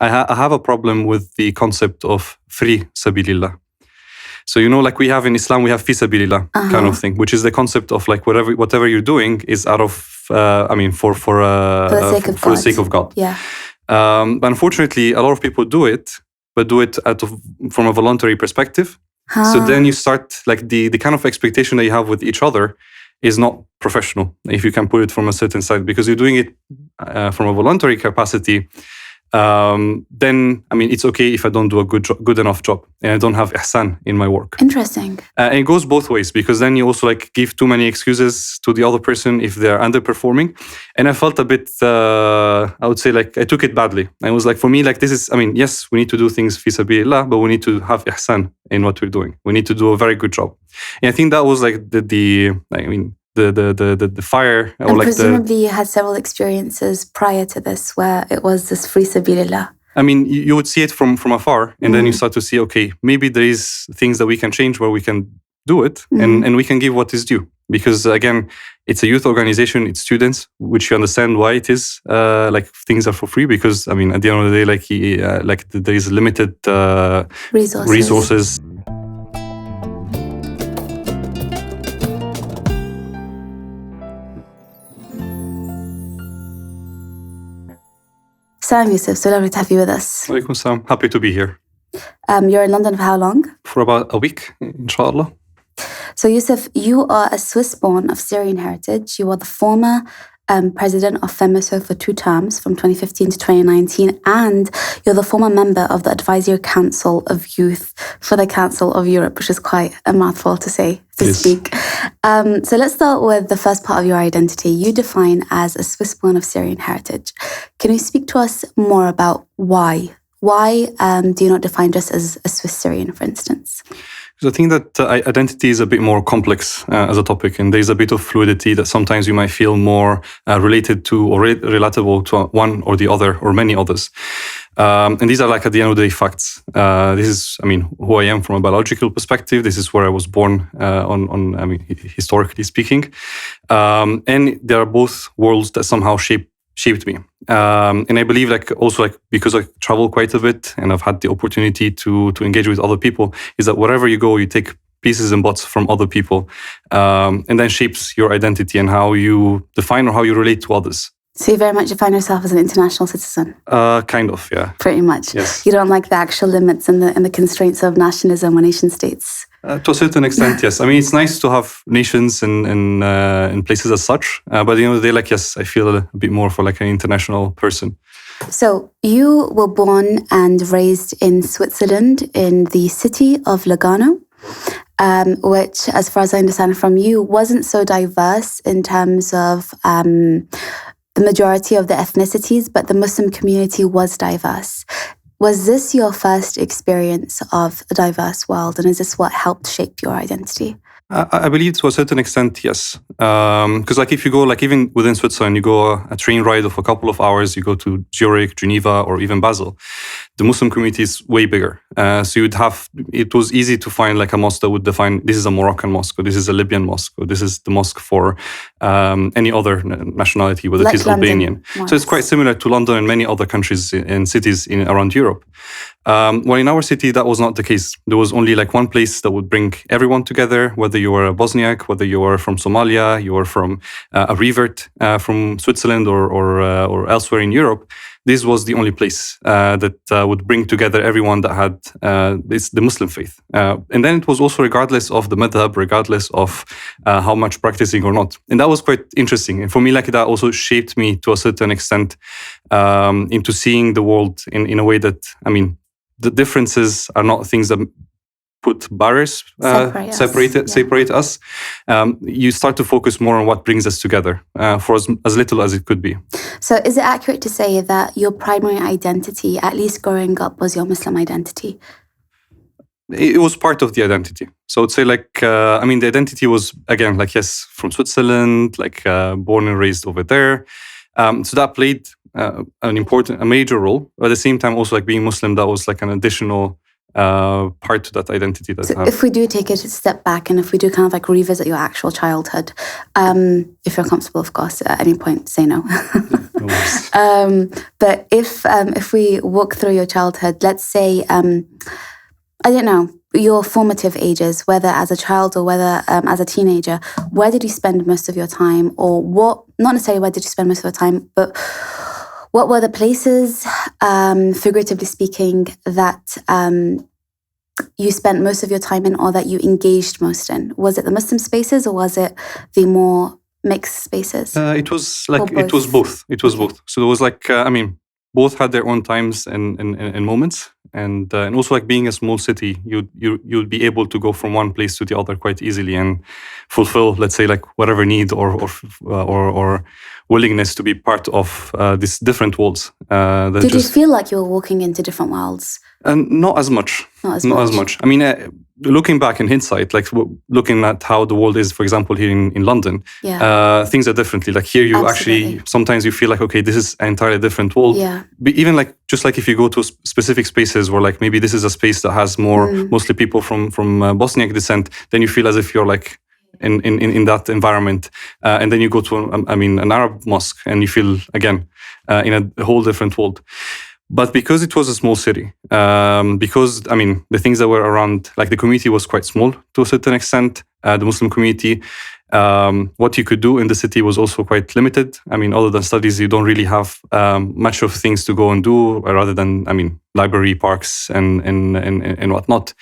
I have a problem with the concept of free sabilillah. So, like we have in Islam, we have fi sabilillah kind of thing, which is the concept of like whatever you're doing is out of, for the sake of God. Yeah. But unfortunately, a lot of people do it, but do it from a voluntary perspective. So then you start like the kind of expectation that you have with each other is not professional, if you can put it from a certain side, because you're doing it from a voluntary capacity. Then it's okay if I don't do a good enough job and I don't have ihsan in my work. Interesting. And it goes both ways, because then you also like give too many excuses to the other person if they're underperforming. And I felt a bit, I would say like I took it badly. I was like, for me, like this is, yes, we need to do things fi sabilillah, but we need to have ihsan in what we're doing. We need to do a very good job. And I think that was like the fire. And like presumably you had several experiences prior to this where it was this free sabilillah. You would see it from afar, and then you start to see, okay, maybe there is things that we can change where we can do it, and we can give what is due. Because again, it's a youth organization, it's students, which you understand why it is like things are for free. Because at the end of the day, there is limited resources. Salam, Youssef. So lovely to have you with us. Walaikum salam. Happy to be here. You're in London for how long? For about a week, inshallah. So, Youssef, you are a Swiss-born of Syrian heritage. You are the former president of FEMYSO for 2 terms, from 2015 to 2019, and you're the former member of the Advisory Council of Youth for the Council of Europe, which is quite a mouthful to say, to speak. So let's start with the first part of your identity. You define as a Swiss-born of Syrian heritage. Can you speak to us more about why? Why do you not define just as a Swiss Syrian, for instance? I think that identity is a bit more complex as a topic, and there's a bit of fluidity that sometimes you might feel more related to or relatable to one or the other or many others. And these are like at the end of the day facts. This is, who I am from a biological perspective. This is where I was born historically speaking. And there are both worlds that somehow shaped me. And I believe because I travel quite a bit and I've had the opportunity to engage with other people, is that wherever you go, you take pieces and bits from other people, and then shapes your identity and how you define or how you relate to others. So you very much define yourself as an international citizen? Kind of, yeah. Pretty much. Yes. You don't like the actual limits and the constraints of nationalism or nation states? To a certain extent, yes. It's nice to have nations and places as such, but at the end of the day, yes, I feel a bit more for an international person. So you were born and raised in Switzerland in the city of Lugano, which, as far as I understand from you, wasn't so diverse in terms of the majority of the ethnicities, but the Muslim community was diverse. Was this your first experience of a diverse world, and is this what helped shape your identity? I believe to a certain extent, yes. Because if you go, even within Switzerland, you go a train ride of a couple of hours, you go to Zurich, Geneva, or even Basel. The Muslim community is way bigger. So it was easy to find a mosque that would define, this is a Moroccan mosque, or this is a Libyan mosque, or this is the mosque for any other nationality, whether it is Albanian. So it's quite similar to London and many other countries and cities around Europe. Well, in our city, that was not the case. There was only one place that would bring everyone together, whether you were a Bosniak, whether you were from Somalia, you were from a revert from Switzerland or elsewhere in Europe. This was the only place that would bring together everyone that had the Muslim faith. And then it was also regardless of the madhab, regardless of how much practicing or not. And that was quite interesting. And for me, that also shaped me to a certain extent into seeing the world in a way that, the differences are not things that put barriers, separate us. You start to focus more on what brings us together for as little as it could be. So is it accurate to say that your primary identity, at least growing up, was your Muslim identity? It was part of the identity. So I'd say the identity was, again, yes, from Switzerland, born and raised over there. So that played a major role. But at the same time, also being Muslim, that was an additional part to that identity. So if we do take it a step back, and if we do kind of revisit your actual childhood, if you're comfortable, of course, at any point, say no. No worries. But if we walk through your childhood, let's say, I don't know, your formative ages, whether as a child or whether as a teenager, where did you spend most of your time? Or what, not necessarily where did you spend most of your time, but what were the places, figuratively speaking, that you spent most of your time in or that you engaged most in? Was it the Muslim spaces or was it the more mixed spaces? It was both. It was both. So there was both had their own times and moments, and also like being a small city, you'd be able to go from one place to the other quite easily and fulfill, let's say, like whatever need or willingness to be part of these different worlds. Did you feel like you were walking into different worlds? Not as much. Not as much. I mean, looking back in hindsight, like looking at how the world is, for example, here in London, things are differently. Like here, you actually, sometimes you feel like, okay, this is an entirely different world. Yeah. But even like, just like if you go to specific spaces where like, maybe this is a space that has mostly people from Bosniak descent, then you feel as if you're like in that environment. And then you go to, an Arab mosque and you feel, again, in a whole different world. But because it was a small city, because, the things that were around, like the community was quite small to a certain extent, the Muslim community, what you could do in the city was also quite limited. Other than studies, you don't really have much of things to go and do, rather than, library, parks, and whatnot.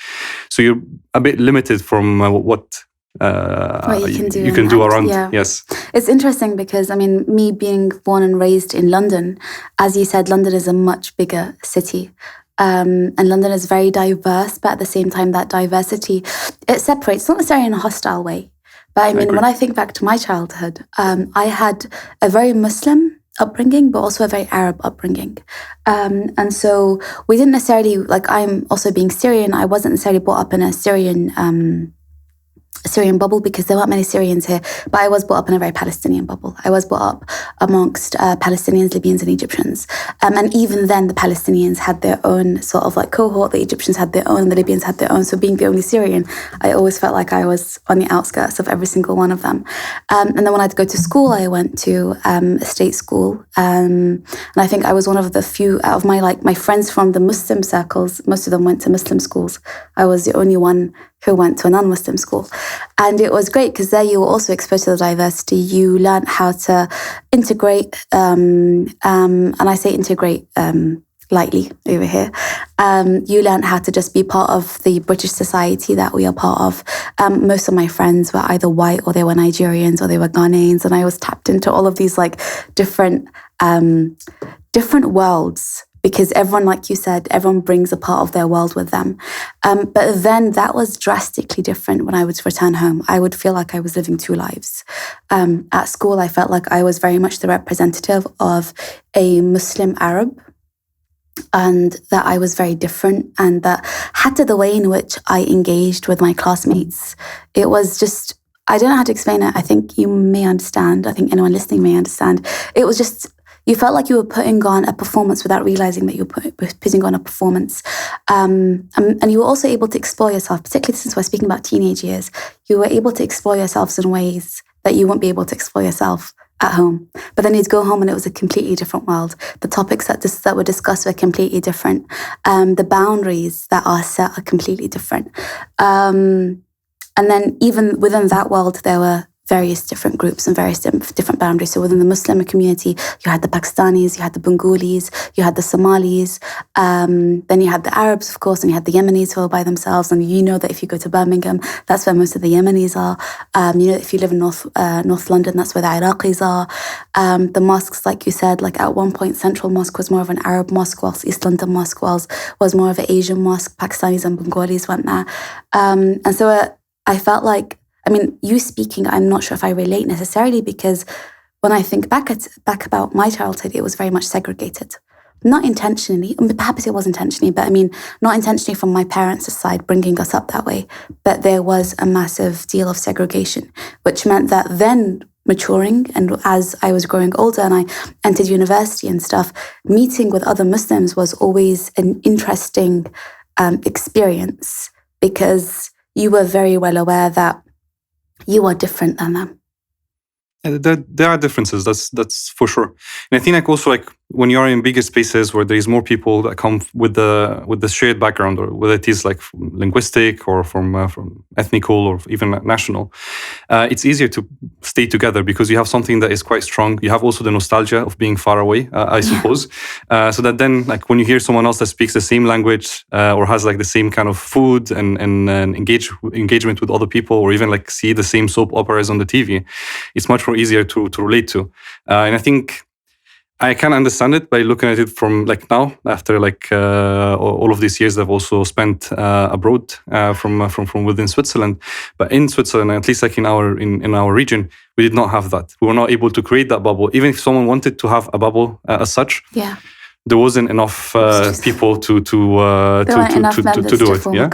So you're a bit limited from what you can do around. Yeah. Yes. It's interesting because, me being born and raised in London, as you said, London is a much bigger city. And London is very diverse, but at the same time, that diversity, it separates, not necessarily in a hostile way. But when I think back to my childhood, I had a very Muslim upbringing, but also a very Arab upbringing. And so we didn't necessarily, like I'm also being Syrian, I wasn't necessarily brought up in a Syrian bubble because there weren't many Syrians here, but I was brought up in a very Palestinian bubble. I was brought up amongst Palestinians, Libyans, and Egyptians. And even then, the Palestinians had their own sort of like cohort, the Egyptians had their own, and the Libyans had their own. So being the only Syrian, I always felt like I was on the outskirts of every single one of them. And then when I had to go to school, I went to a state school. And I think I was one of the few out of my friends from the Muslim circles, most of them went to Muslim schools. I was the only one who went to a non-Muslim school. And it was great because there you were also exposed to the diversity. You learned how to integrate, and I say integrate lightly over here. You learned how to just be part of the British society that we are part of. Most of my friends were either white or they were Nigerians or they were Ghanaians. And I was tapped into all of these like different worlds. Because everyone, like you said, everyone brings a part of their world with them. But then that was drastically different when I would return home. I would feel like I was living two lives. At school, I felt like I was very much the representative of a Muslim Arab, and that I was very different, and that hatta the way in which I engaged with my classmates, it was just, I don't know how to explain it. I think you may understand. I think anyone listening may understand. It was just, you felt like you were putting on a performance without realizing that you were putting on a performance. And you were also able to explore yourself, particularly since we're speaking about teenage years. You were able to explore yourselves in ways that you won't be able to explore yourself at home. But then you'd go home and it was a completely different world. The topics that were discussed were completely different. The boundaries that are set are completely different. And then even within that world, there were various different groups and various different boundaries. So within the Muslim community, you had the Pakistanis, you had the Bengalis, you had the Somalis, then you had the Arabs, of course, and you had the Yemenis who are by themselves. And you know that if you go to Birmingham, that's where most of the Yemenis are. You know, if you live in North London, that's where the Iraqis are. The mosques, like you said, like at one point, Central Mosque was more of an Arab mosque, whilst East London Mosque was more of an Asian mosque. Pakistanis and Bengalis went there. And so I felt like, you speaking, I'm not sure if I relate necessarily, because when I think back about my childhood, it was very much segregated. Not intentionally, perhaps it was intentionally, but not intentionally from my parents' side bringing us up that way. But there was a massive deal of segregation, which meant that then maturing, and as I was growing older and I entered university and stuff, meeting with other Muslims was always an interesting experience, because you were very well aware that you are different than them. There are differences. That's for sure. And I think like also like when you are in bigger spaces where there is more people that come with the shared background, or whether it is like linguistic or from ethnical or even national, it's easier to stay together because you have something that is quite strong. You have also the nostalgia of being far away, I suppose. So that then like when you hear someone else that speaks the same language or has like the same kind of food and engagement with other people, or even like see the same soap operas on the TV, it's much more easier to relate to. And I think I can understand it by looking at it from like now, after like all of these years I've also spent abroad from within Switzerland. But in Switzerland, at least like in our region, we did not have that. We were not able to create that bubble. Even if someone wanted to have a bubble as such, there wasn't enough people to do it. Yeah,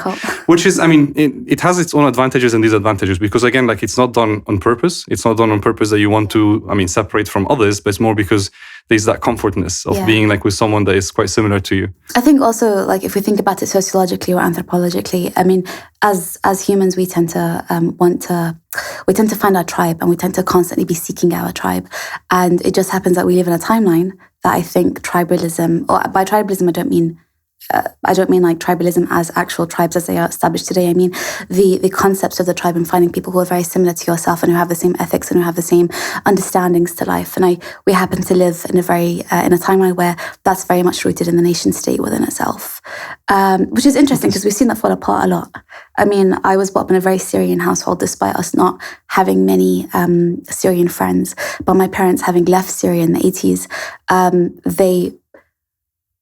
which is, I mean, it has its own advantages and disadvantages, because again, like it's not done on purpose. It's not done on purpose that you want to, I mean, separate from others, but it's more because there's that comfortness of being like with someone that is quite similar to you. I think also, like if we think about it sociologically or anthropologically, I mean, as humans, we tend to find our tribe, and we tend to constantly be seeking our tribe. And it just happens that we live in a timeline that I think tribalism, or by tribalism, I don't mean like tribalism as actual tribes as they are established today. I mean the concepts of the tribe, and finding people who are very similar to yourself and who have the same ethics and who have the same understandings to life. And we happen to live in a timeline where that's very much rooted in the nation state within itself, which is interesting because we've seen that fall apart a lot. I mean, I was brought up in a very Syrian household, despite us not having many Syrian friends. But my parents, having left Syria in the 80s,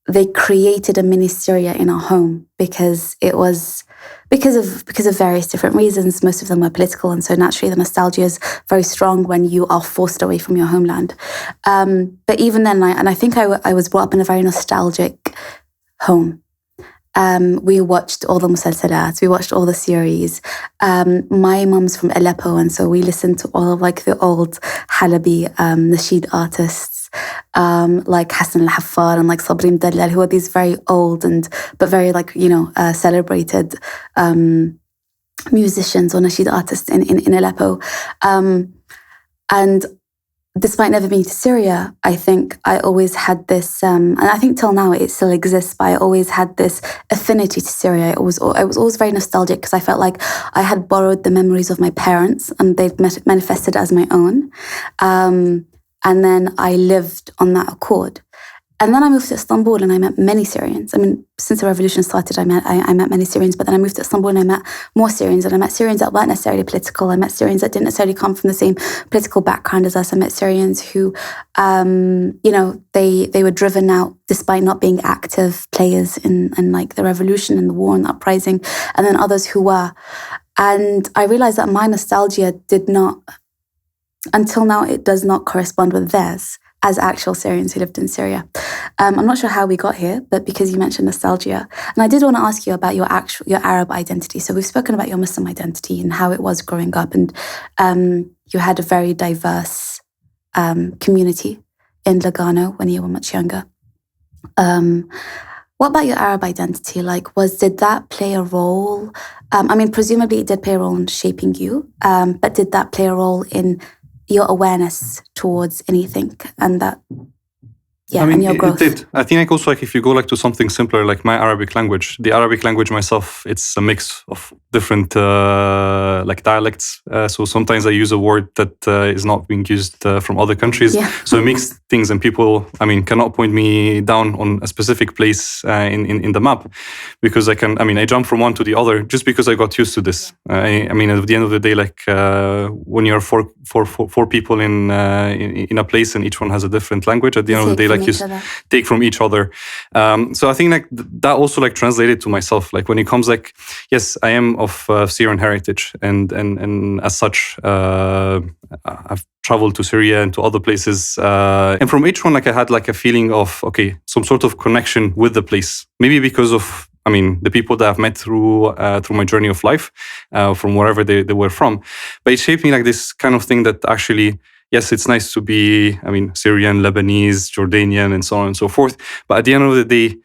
they created a mini Syria in our home because it was because of various different reasons. Most of them were political, and so naturally the nostalgia is very strong when you are forced away from your homeland. But even then, I think I was brought up in a very nostalgic home. We watched all the musalsalat, we watched all the series. My mum's from Aleppo, and so we listened to all of like the old Halabi nasheed artists, like Hassan al-Haffar and like Sabri Mdallal, who are these very old but very like, celebrated musicians or nasheed artists in Aleppo. And despite never being to Syria, I think I always had this, and I think till now it still exists, but I always had this affinity to Syria. I was always very nostalgic because I felt like I had borrowed the memories of my parents and they'd manifested as my own. And then I lived on that accord. And then I moved to Istanbul and I met many Syrians. I mean, since the revolution started, I met many Syrians, but then I moved to Istanbul and I met more Syrians. And I met Syrians that weren't necessarily political. I met Syrians that didn't necessarily come from the same political background as us. I met Syrians who, they were driven out despite not being active players in like the revolution and the war and the uprising. And then others who were. And I realized that my nostalgia did not, until now, it does not correspond with theirs as actual Syrians who lived in Syria. I'm not sure how we got here, but because you mentioned nostalgia. And I did want to ask you about your Arab identity. So we've spoken about your Muslim identity and how it was growing up. And you had a very diverse community in Lugano when you were much younger. What about your Arab identity? Like, did that play a role? I mean, presumably it did play a role in shaping you, but did that play a role in your awareness towards anything and that, and your growth? It did. I think also like if you go like to something simpler, like my Arabic language, the Arabic language myself, it's a mix of different like dialects. So sometimes I use a word that is not being used from other countries. Yeah. So it makes things, and people, I mean, cannot point me down on a specific place in the map, because I jump from one to the other just because I got used to this. I mean, at the end of the day, like when you're four people in a place and each one has a different language, at the end of the day, like you take from each other. So I think like that also like translated to myself. Like when it comes like, yes, I am of Syrian heritage, and as such, I've traveled to Syria and to other places. And from each one, like I had like a feeling of, okay, some sort of connection with the place. Maybe because of, the people that I've met through my journey of life, from wherever they were from. But it shaped me like this kind of thing that actually, yes, it's nice to be, Syrian, Lebanese, Jordanian, and so on and so forth. But at the end of the day,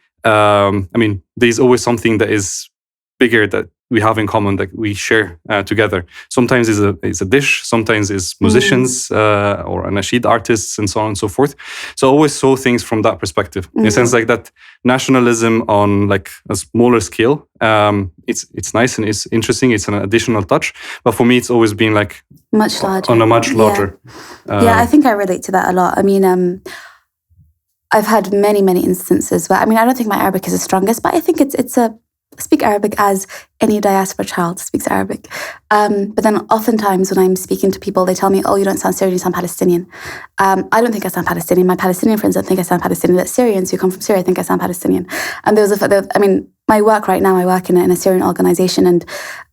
there's always something that is bigger that we have in common that we share together. Sometimes it's a dish, sometimes it's musicians or nasheed artists and so on and so forth. So I always saw things from that perspective. In a sense like that nationalism on like a smaller scale, it's nice and it's interesting. It's an additional touch. But for me, it's always been like much larger. On a much larger. I think I relate to that a lot. I mean, I've had many, many instances where, I mean, I don't think my Arabic is the strongest, but I think I speak Arabic as any diaspora child speaks Arabic. But then oftentimes when I'm speaking to people, they tell me, oh, you don't sound Syrian, you sound Palestinian. I don't think I sound Palestinian. My Palestinian friends don't think I sound Palestinian. That Syrians who come from Syria think I sound Palestinian. And my work right now, I work in a Syrian organization, and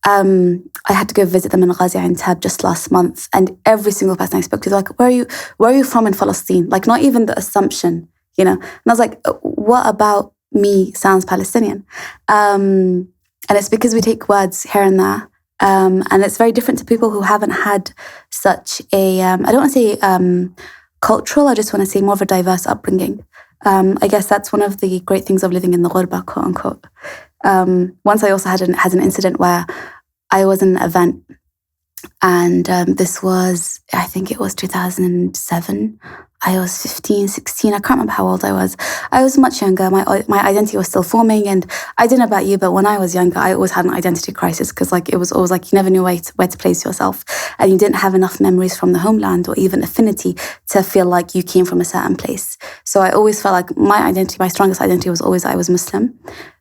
I had to go visit them in Ghazi and Tab just last month. And every single person I spoke to was like, where are you from in Palestine? Like, not even the assumption, And I was like, what about me sounds Palestinian? And it's because we take words here and there. And it's very different to people who haven't had such a, I don't want to say cultural, I just want to say more of a diverse upbringing. I guess that's one of the great things of living in the ghurba, quote unquote. Once I also had an incident where I was in an event, and this was, I think it was 2007. I was 15, 16. I can't remember how old I was. I was much younger. My identity was still forming, and I don't know about you, but when I was younger, I always had an identity crisis because it was always like you never knew where to place yourself, and you didn't have enough memories from the homeland or even affinity to feel like you came from a certain place. So I always felt like my strongest identity was always I was Muslim.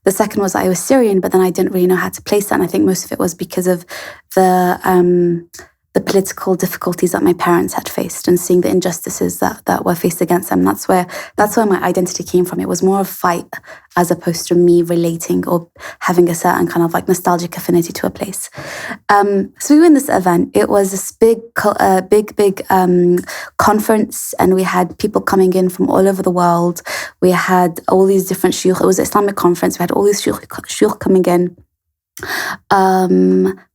The second was I was Syrian, but then I didn't really know how to place that, and I think most of it was because of the political difficulties that my parents had faced and seeing the injustices that were faced against them. That's where my identity came from. It was more of a fight as opposed to me relating or having a certain kind of like nostalgic affinity to a place. So we were in this event. It was this big conference, and we had people coming in from all over the world. We had all these different shuyukh. It was an Islamic conference. We had all these shuyukh coming in. We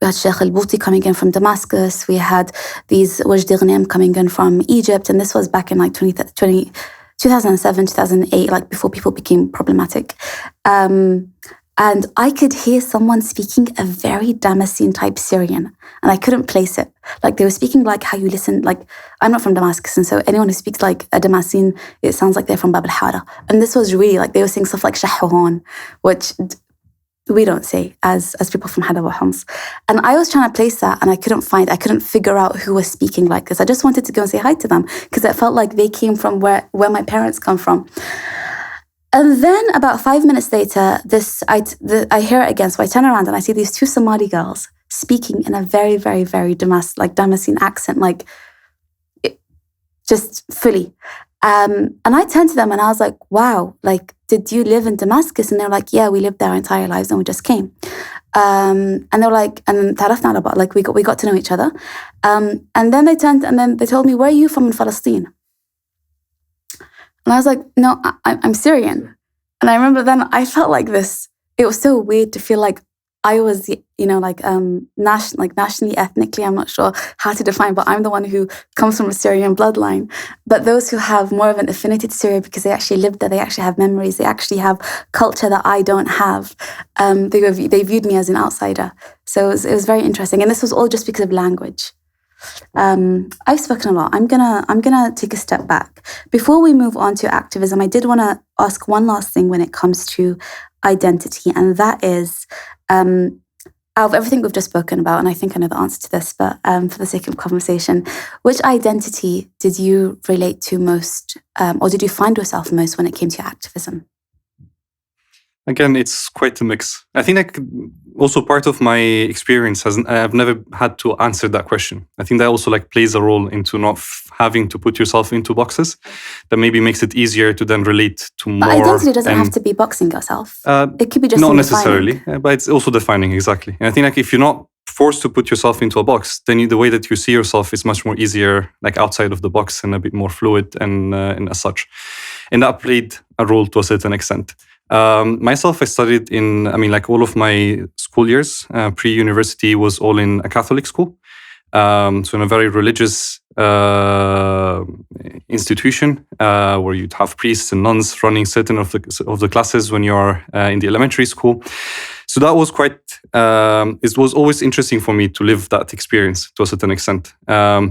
had Sheikh al-Bouti coming in from Damascus. We had these Wajdi Ghanem coming in from Egypt, and this was back in like 2007, 2008, like before people became problematic. And I could hear someone speaking a very Damascene type Syrian, and I couldn't place it. Like they were speaking like how you listen, like I'm not from Damascus, and so anyone who speaks like a Damascene, it sounds like they're from Bab al-Hara. And this was really like they were saying stuff like Shahouhan, which we don't say as people from Hadab or Homs. And I was trying to place that, and I couldn't figure out who was speaking like this. I just wanted to go and say hi to them because it felt like they came from where my parents come from. And then about 5 minutes later, I hear it again. So I turn around and I see these two Somali girls speaking in a very, very, very Damascene accent, like just fully. And I turned to them and I was like, wow, like, did you live in Damascus? And they were like, yeah, we lived there our entire lives and we just came. And they were like, and tarafna ala ba'd, like we got to know each other. And then they turned and then they told me, where are you from in Palestine? And I was like, no, I'm Syrian. And I remember then I felt like this. It was so weird to feel like I was, nationally, ethnically, I'm not sure how to define, but I'm the one who comes from a Syrian bloodline. But those who have more of an affinity to Syria because they actually lived there, they actually have memories, they actually have culture that I don't have. They viewed me as an outsider. So it was very interesting. And this was all just because of language. I've spoken a lot. I'm gonna take a step back. Before we move on to activism, I did want to ask one last thing when it comes to identity, and that is, out of everything we've just spoken about, and I think I know the answer to this, but for the sake of conversation, which identity did you relate to most, or did you find yourself most when it came to activism? Again, it's quite a mix. I think also part of my experience I've never had to answer that question. I think that also plays a role into not having to put yourself into boxes. That maybe makes it easier to then relate to more. But identity doesn't have to be boxing yourself. It could be just not necessarily, but it's also defining, exactly. And I think if you're not forced to put yourself into a box, then the way that you see yourself is much more easier, outside of the box and a bit more fluid and as such. And that played a role to a certain extent. Myself, I studied all of my school years, pre-university was all in a Catholic school. So in a very religious institution where you'd have priests and nuns running certain of the classes when you're in the elementary school. So that was quite, it was always interesting for me to live that experience to a certain extent.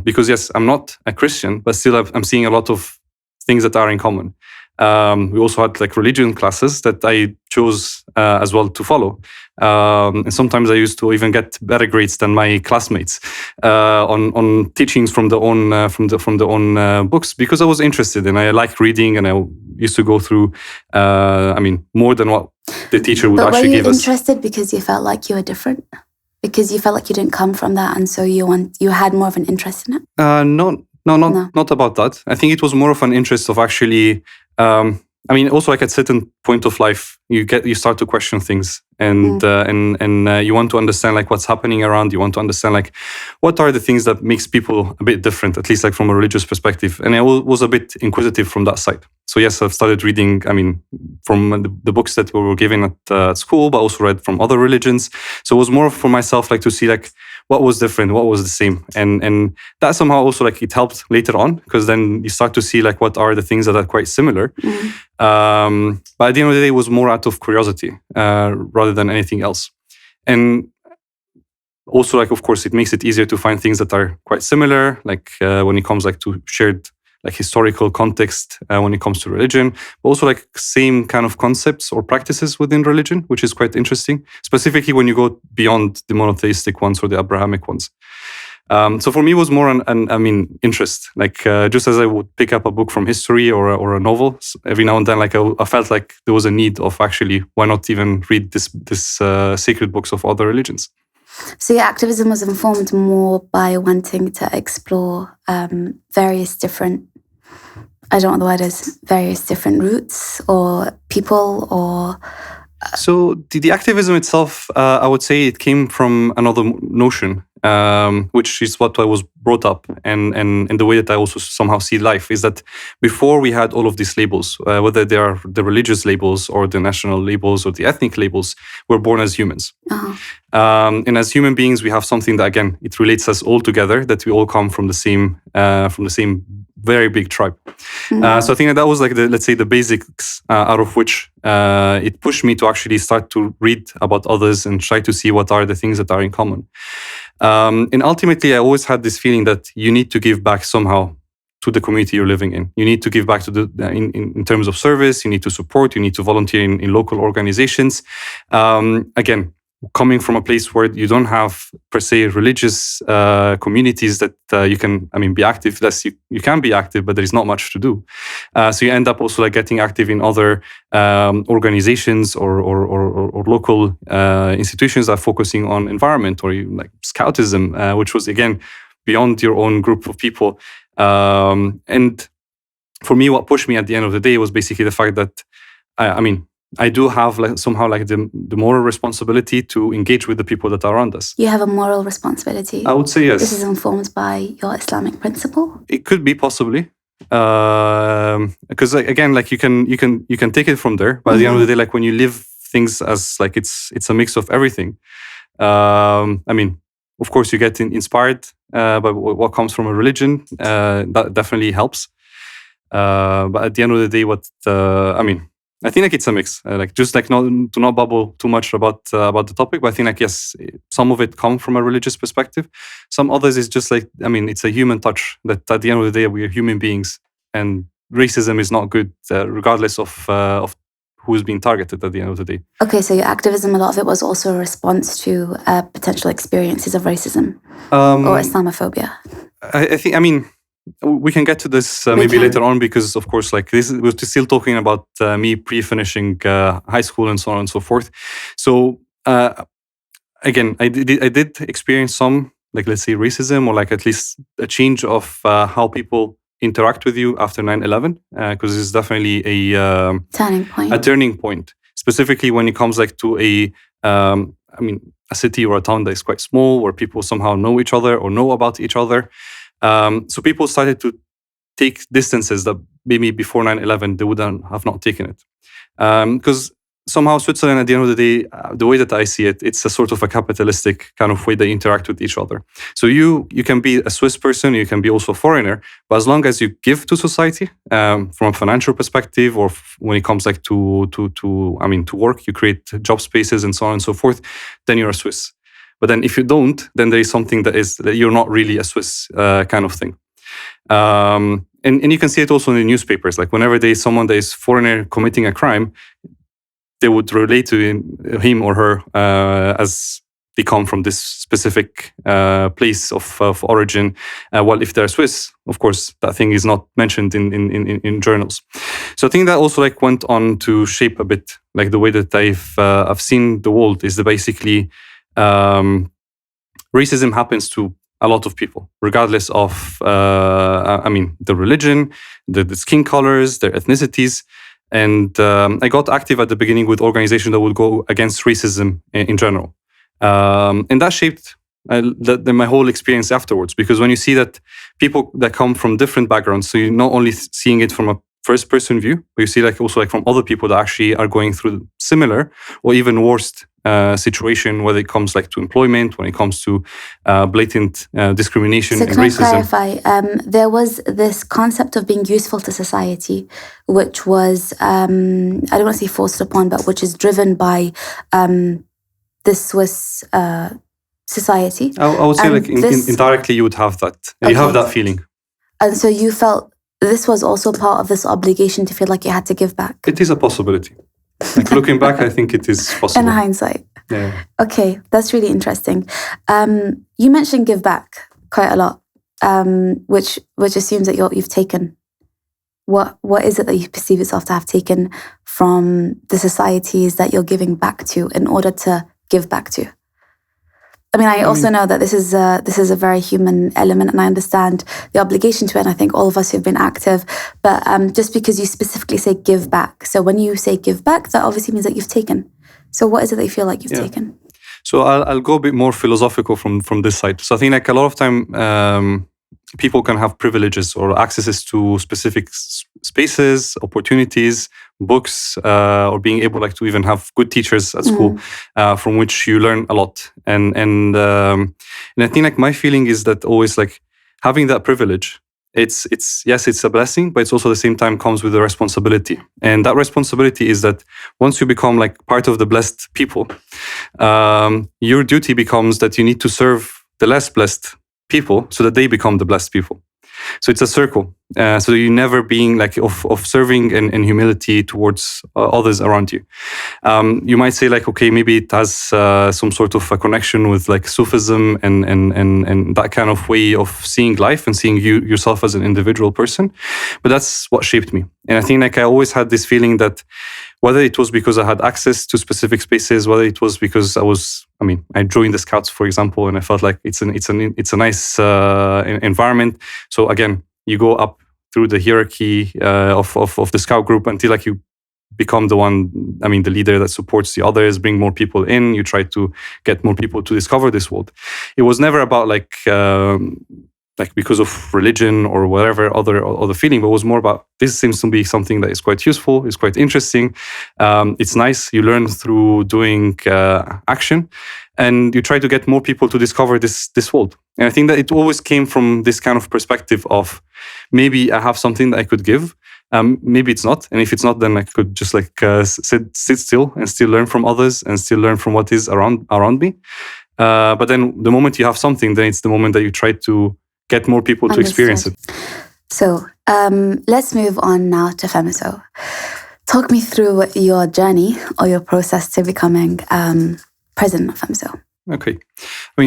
Because yes, I'm not a Christian, but still I'm seeing a lot of things that are in common. We also had like religion classes that I chose as well to follow. And sometimes I used to even get better grades than my classmates on teachings from the own books, because I was interested and I like reading, and I used to go through more than what the teacher would actually give us. But were you interested because you felt like you were different? Because you felt like you didn't come from that, and so you had more of an interest in it? No, not about that. I think it was more of an interest of actually. Also, like at certain point of life, you start to question things, and you want to understand like what's happening around. You want to understand like what are the things that makes people a bit different, at least like from a religious perspective. And I was a bit inquisitive from that side. So yes, I've started reading. From the books that we were given at school, but also read from other religions. So it was more for myself, like to see like what was different, what was the same, and that somehow also like it helped later on, because then you start to see like what are the things that are quite similar. But at the end of the day, it was more out of curiosity rather than anything else. And also, like, of course, it makes it easier to find things that are quite similar, like when it comes like to shared like historical context when it comes to religion, but also like same kind of concepts or practices within religion, which is quite interesting, specifically when you go beyond the monotheistic ones or the Abrahamic ones. So for me, it was more an interest, like just as I would pick up a book from history or a novel, every now and then, like I felt like there was a need of actually, why not even read this sacred books of other religions? So your activism was informed more by wanting to explore various different, I don't know what the word is, various different routes or people or... So the activism itself, I would say it came from another notion, which is what I was brought up, and the way that I also somehow see life is that before we had all of these labels, whether they are the religious labels or the national labels or the ethnic labels, we're born as humans. Uh-huh. And as human beings, we have something that, again, it relates us all together, that we all come from the same very big tribe. Mm-hmm. So I think that was like the basics out of which it pushed me to actually start to read about others and try to see what are the things that are in common. And ultimately, I always had this feeling that you need to give back somehow to the community you're living in. You need to give back to in terms of service. You need to support. You need to volunteer in local organizations. Again, coming from a place where you don't have per se religious communities that you can, be active. Less you can be active, but there is not much to do. So you end up also like getting active in other organizations or local institutions that are focusing on environment, or like Scoutism, which was again beyond your own group of people. And for me, what pushed me at the end of the day was basically the fact that I do have somehow the moral responsibility to engage with the people that are around us. You have a moral responsibility? I would say yes. This is informed by your Islamic principle? It could be possibly. Because again, like you can take it from there, but at the end of the day, like when you live things as like it's a mix of everything. Of course, you get inspired by what comes from a religion. That definitely helps. But at the end of the day, I think like it's a mix. Not bubble too much about the topic, but I think like yes, some of it comes from a religious perspective. Some others is just like it's a human touch. That at the end of the day, we are human beings, and racism is not good, regardless of who's being targeted at the end of the day. Okay, so your activism, a lot of it was also a response to potential experiences of racism or Islamophobia. I think. We can get to this maybe later on, because of course, like this, we're still talking about me pre-finishing high school and so on and so forth. So again, I did experience some, like let's say, racism, or like at least a change of how people interact with you after 9/11, because it's definitely a turning point, specifically when it comes like to a city or a town that is quite small, where people somehow know each other or know about each other. So people started to take distances that maybe before 9/11 they would have not taken it. Because somehow Switzerland, at the end of the day, the way that I see it, it's a sort of a capitalistic kind of way they interact with each other. So you can be a Swiss person, you can be also a foreigner, but as long as you give to society from a financial perspective, or when it comes like to work, you create job spaces and so on and so forth, then you're a Swiss. But then if you don't, then there is something that you're not really a Swiss kind of thing. And you can see it also in the newspapers. Like whenever there is someone that is foreigner committing a crime, they would relate to him or her as they come from this specific place of origin. While if they're Swiss, of course, that thing is not mentioned in journals. So I think that also like went on to shape a bit like the way that I've seen the world. Is that basically racism happens to a lot of people, regardless of the religion, the skin colors, their ethnicities. And I got active at the beginning with organizations that would go against racism in general. And that shaped my whole experience afterwards. Because when you see that people that come from different backgrounds, so you're not only seeing it from a first-person view, but you see like also like from other people that actually are going through similar or even worse situation, whether it comes like to employment, when it comes to blatant discrimination and racism. So can I clarify, there was this concept of being useful to society, which was, I don't want to say forced upon, but which is driven by the Swiss society. I would say like indirectly you would have that. Okay. You have that feeling. And so you felt this was also part of this obligation to feel like you had to give back? It is a possibility. Like looking back, I think it is possible. In hindsight. Yeah. Okay, that's really interesting. You mentioned give back quite a lot, which assumes that you've taken. What is it that you perceive yourself to have taken from the societies that you're giving back to in order to give back to? I mean, I also know that this is a very human element, and I understand the obligation to it. And I think all of us who've been active, but just because you specifically say give back, so when you say give back, that obviously means that you've taken. So what is it that you feel like you've taken? So I'll go a bit more philosophical from this side. So I think like a lot of time people can have privileges or accesses to specific spaces, opportunities, books, or being able like to even have good teachers at school from which you learn a lot. And I think like my feeling is that always like having that privilege, it's a blessing, but it's also at the same time comes with a responsibility. And that responsibility is that once you become like part of the blessed people, your duty becomes that you need to serve the less blessed people so that they become the blessed people. So it's a circle. So you're never being like of serving and humility towards others around you. You might say like, okay, maybe it has some sort of a connection with like Sufism and that kind of way of seeing life and seeing yourself as an individual person. But that's what shaped me. And I think like I always had this feeling that whether it was because I had access to specific spaces, whether it was because I joined the Scouts, for example, and I felt like it's a nice environment. So again, you go up through the hierarchy of the Scout group until like you become the leader that supports the others, bring more people in. You try to get more people to discover this world. It was never about like because of religion or whatever other feeling, but it was more about this seems to be something that is quite useful, it's quite interesting, it's nice. You learn through doing action, and you try to get more people to discover this world. And I think that it always came from this kind of perspective of maybe I have something that I could give. Maybe it's not, and if it's not, then I could just like sit still and still learn from others and still learn from what is around me. But then the moment you have something, then it's the moment that you try to get more people to experience it. So let's move on now to FEMYSO. Talk me through your journey or your process to becoming president of FEMYSO. Okay.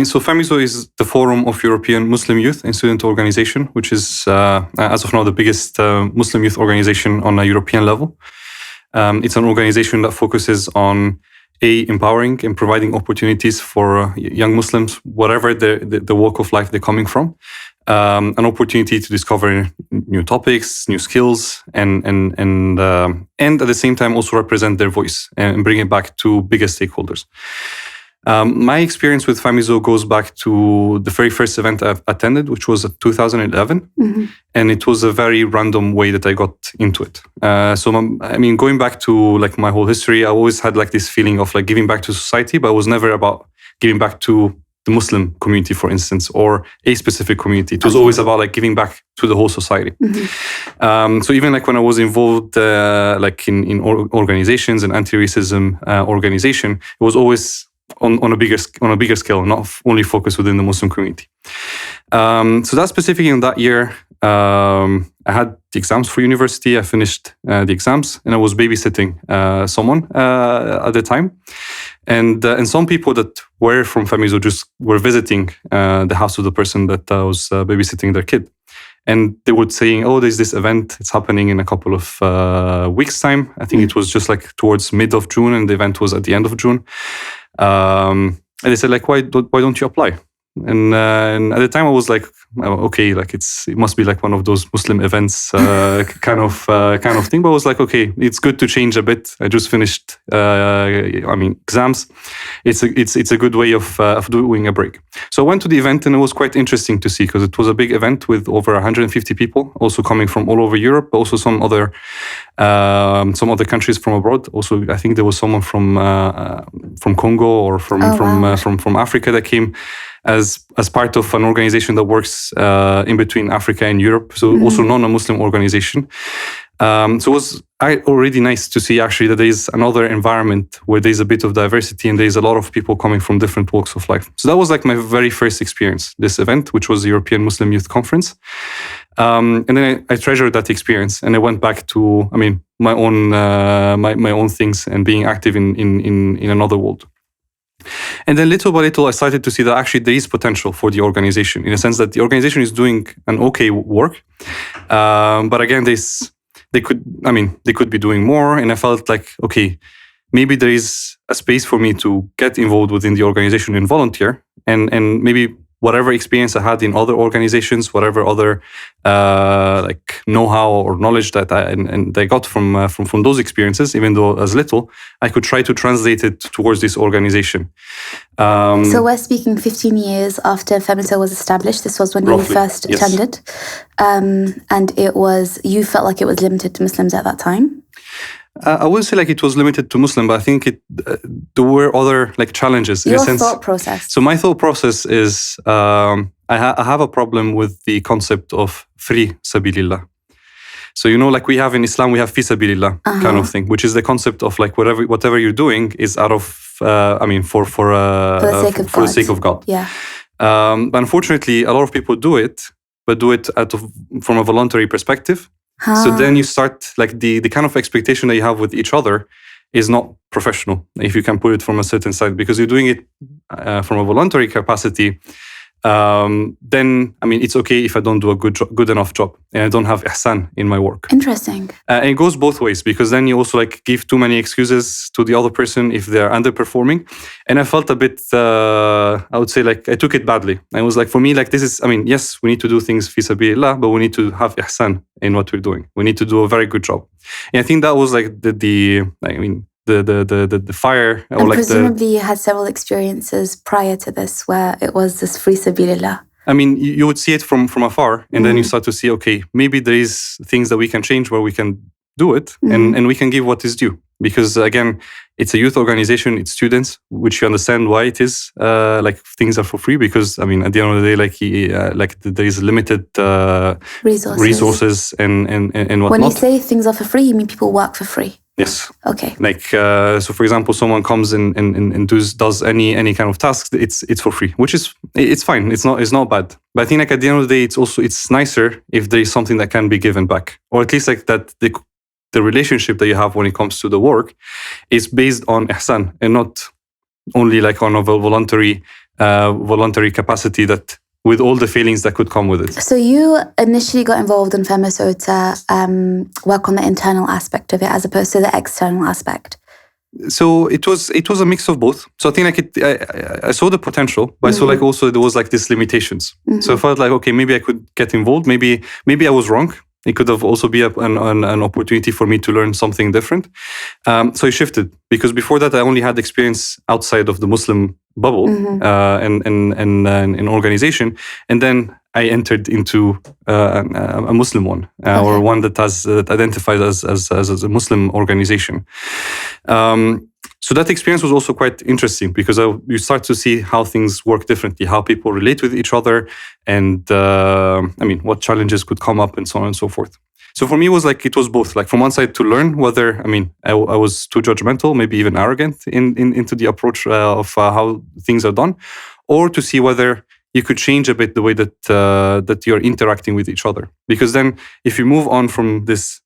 So FEMYSO is the Forum of European Muslim Youth and Student Organization, which is, as of now, the biggest Muslim youth organization on a European level. It's an organization that focuses on empowering and providing opportunities for young Muslims, whatever the walk of life they're coming from, an opportunity to discover new topics, new skills, and at the same time also represent their voice and bring it back to bigger stakeholders. My experience with FEMYSO goes back to the very first event I've attended, which was 2011. And it was a very random way that I got into it. Going back to like my whole history, I always had like this feeling of like giving back to society, but it was never about giving back to the Muslim community, for instance, or a specific community. It was always about like giving back to the whole society. So even like when I was involved like in organizations and anti-racism organization, it was always on a bigger scale, not only focused within the Muslim community. So that specifically in that year, I had the exams for university. I finished the exams, and I was babysitting someone at the time. And some people that were from FEMYSO just were visiting the house of the person that was babysitting their kid. And they were saying, oh, there's this event. It's happening in a couple of weeks' time. I think it was just like towards mid of June, and the event was at the end of June. And they said, like, why don't you apply? And at the time I was like, okay, like it must be like one of those Muslim events kind of thing. But I was like, okay, it's good to change a bit. I just finished exams. It's a good way of doing a break. So I went to the event, and it was quite interesting to see, because it was a big event with over 150 people, also coming from all over Europe, but also some other countries from abroad. Also, I think there was someone from Congo or from Africa that came as part of an organization that works in between Africa and Europe. So also not a Muslim organization. So it was already nice to see actually that there is another environment where there's a bit of diversity and there's a lot of people coming from different walks of life. So that was like my very first experience, this event, which was the European Muslim Youth Conference. And then I treasured that experience, and I went back to, my own things and being active in another world. And then little by little, I started to see that actually there is potential for the organization, in a sense that the organization is doing an okay work. But again, they could be doing more. And I felt like, okay, maybe there is a space for me to get involved within the organization and volunteer. And maybe whatever experience I had in other organizations, whatever other know-how or knowledge that I got from those experiences, even though as little, I could try to translate it towards this organization. So we're speaking 15 years after FEMYSO was established. This was when roughly, you first attended. And you felt like it was limited to Muslims at that time? I wouldn't say like it was limited to Muslim, but I think there were other like challenges. Your thought process. So my thought process is I have a problem with the concept of free sabilillah. So like we have in Islam, we have fi sabilillah kind of thing, which is the concept of like whatever you're doing is out of for the sake of God. Yeah. But unfortunately, a lot of people do it, but do it from a voluntary perspective. So then you start like the kind of expectation that you have with each other is not professional, if you can put it from a certain side, because you're doing it from a voluntary capacity. Then it's okay if I don't do a good enough job and I don't have ihsan in my work. Interesting. And it goes both ways, because then you also like give too many excuses to the other person if they're underperforming. And I felt a bit, I would say like I took it badly. I was like, for me, like this is, yes, we need to do things fi sabilillah, but we need to have ihsan in what we're doing. We need to do a very good job. And I think that was like the fire. And like presumably you had several experiences prior to this where it was this free sabilillah. You would see it from afar, and then you start to see, okay, maybe there is things that we can change where we can do it, and we can give what is due. Because again, it's a youth organization, it's students, which you understand why it is like things are for free. Because at the end of the day, there is limited resources and whatnot. When you say things are for free, you mean people work for free? Yes. Okay. Like so, for example, someone comes in and does any kind of tasks. It's for free, which is it's fine. It's not bad. But I think like at the end of the day, it's nicer if there is something that can be given back, or at least like that the relationship that you have when it comes to the work is based on ihsan and not only like on a voluntary capacity that with all the feelings that could come with it. So you initially got involved in FEMYSO to work on the internal aspect of it as opposed to the external aspect. So it was a mix of both. So I think like I saw the potential, but I saw like also there was like these limitations. So I felt like, okay, maybe I could get involved. Maybe I was wrong. It could have also been an opportunity for me to learn something different. So I shifted, because before that I only had experience outside of the Muslim bubble and an organization, and then I entered into a Muslim one, or one that identifies as a Muslim organization. So that experience was also quite interesting because you start to see how things work differently, how people relate with each other, and what challenges could come up, and so on and so forth. So for me, it was both. Like from one side, to learn whether I was too judgmental, maybe even arrogant into the approach of how things are done, or to see whether you could change a bit the way that you're interacting with each other. Because then, if you move on from this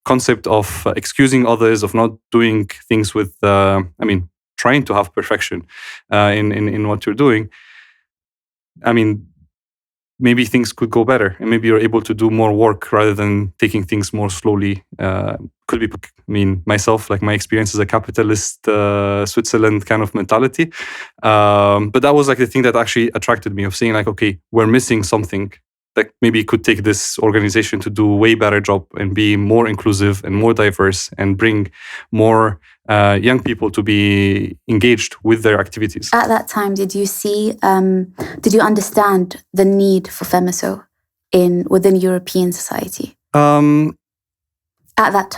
concept of excusing others, of not doing things with, trying to have perfection in what you're doing, maybe things could go better, and maybe you're able to do more work rather than taking things more slowly. Could be, myself, like my experience as a capitalist Switzerland kind of mentality. But that was like the thing that actually attracted me, of saying like, okay, we're missing something that maybe could take this organization to do a way better job and be more inclusive and more diverse and bring more young people to be engaged with their activities. At that time, did you understand the need for FEMYSO within European society? At that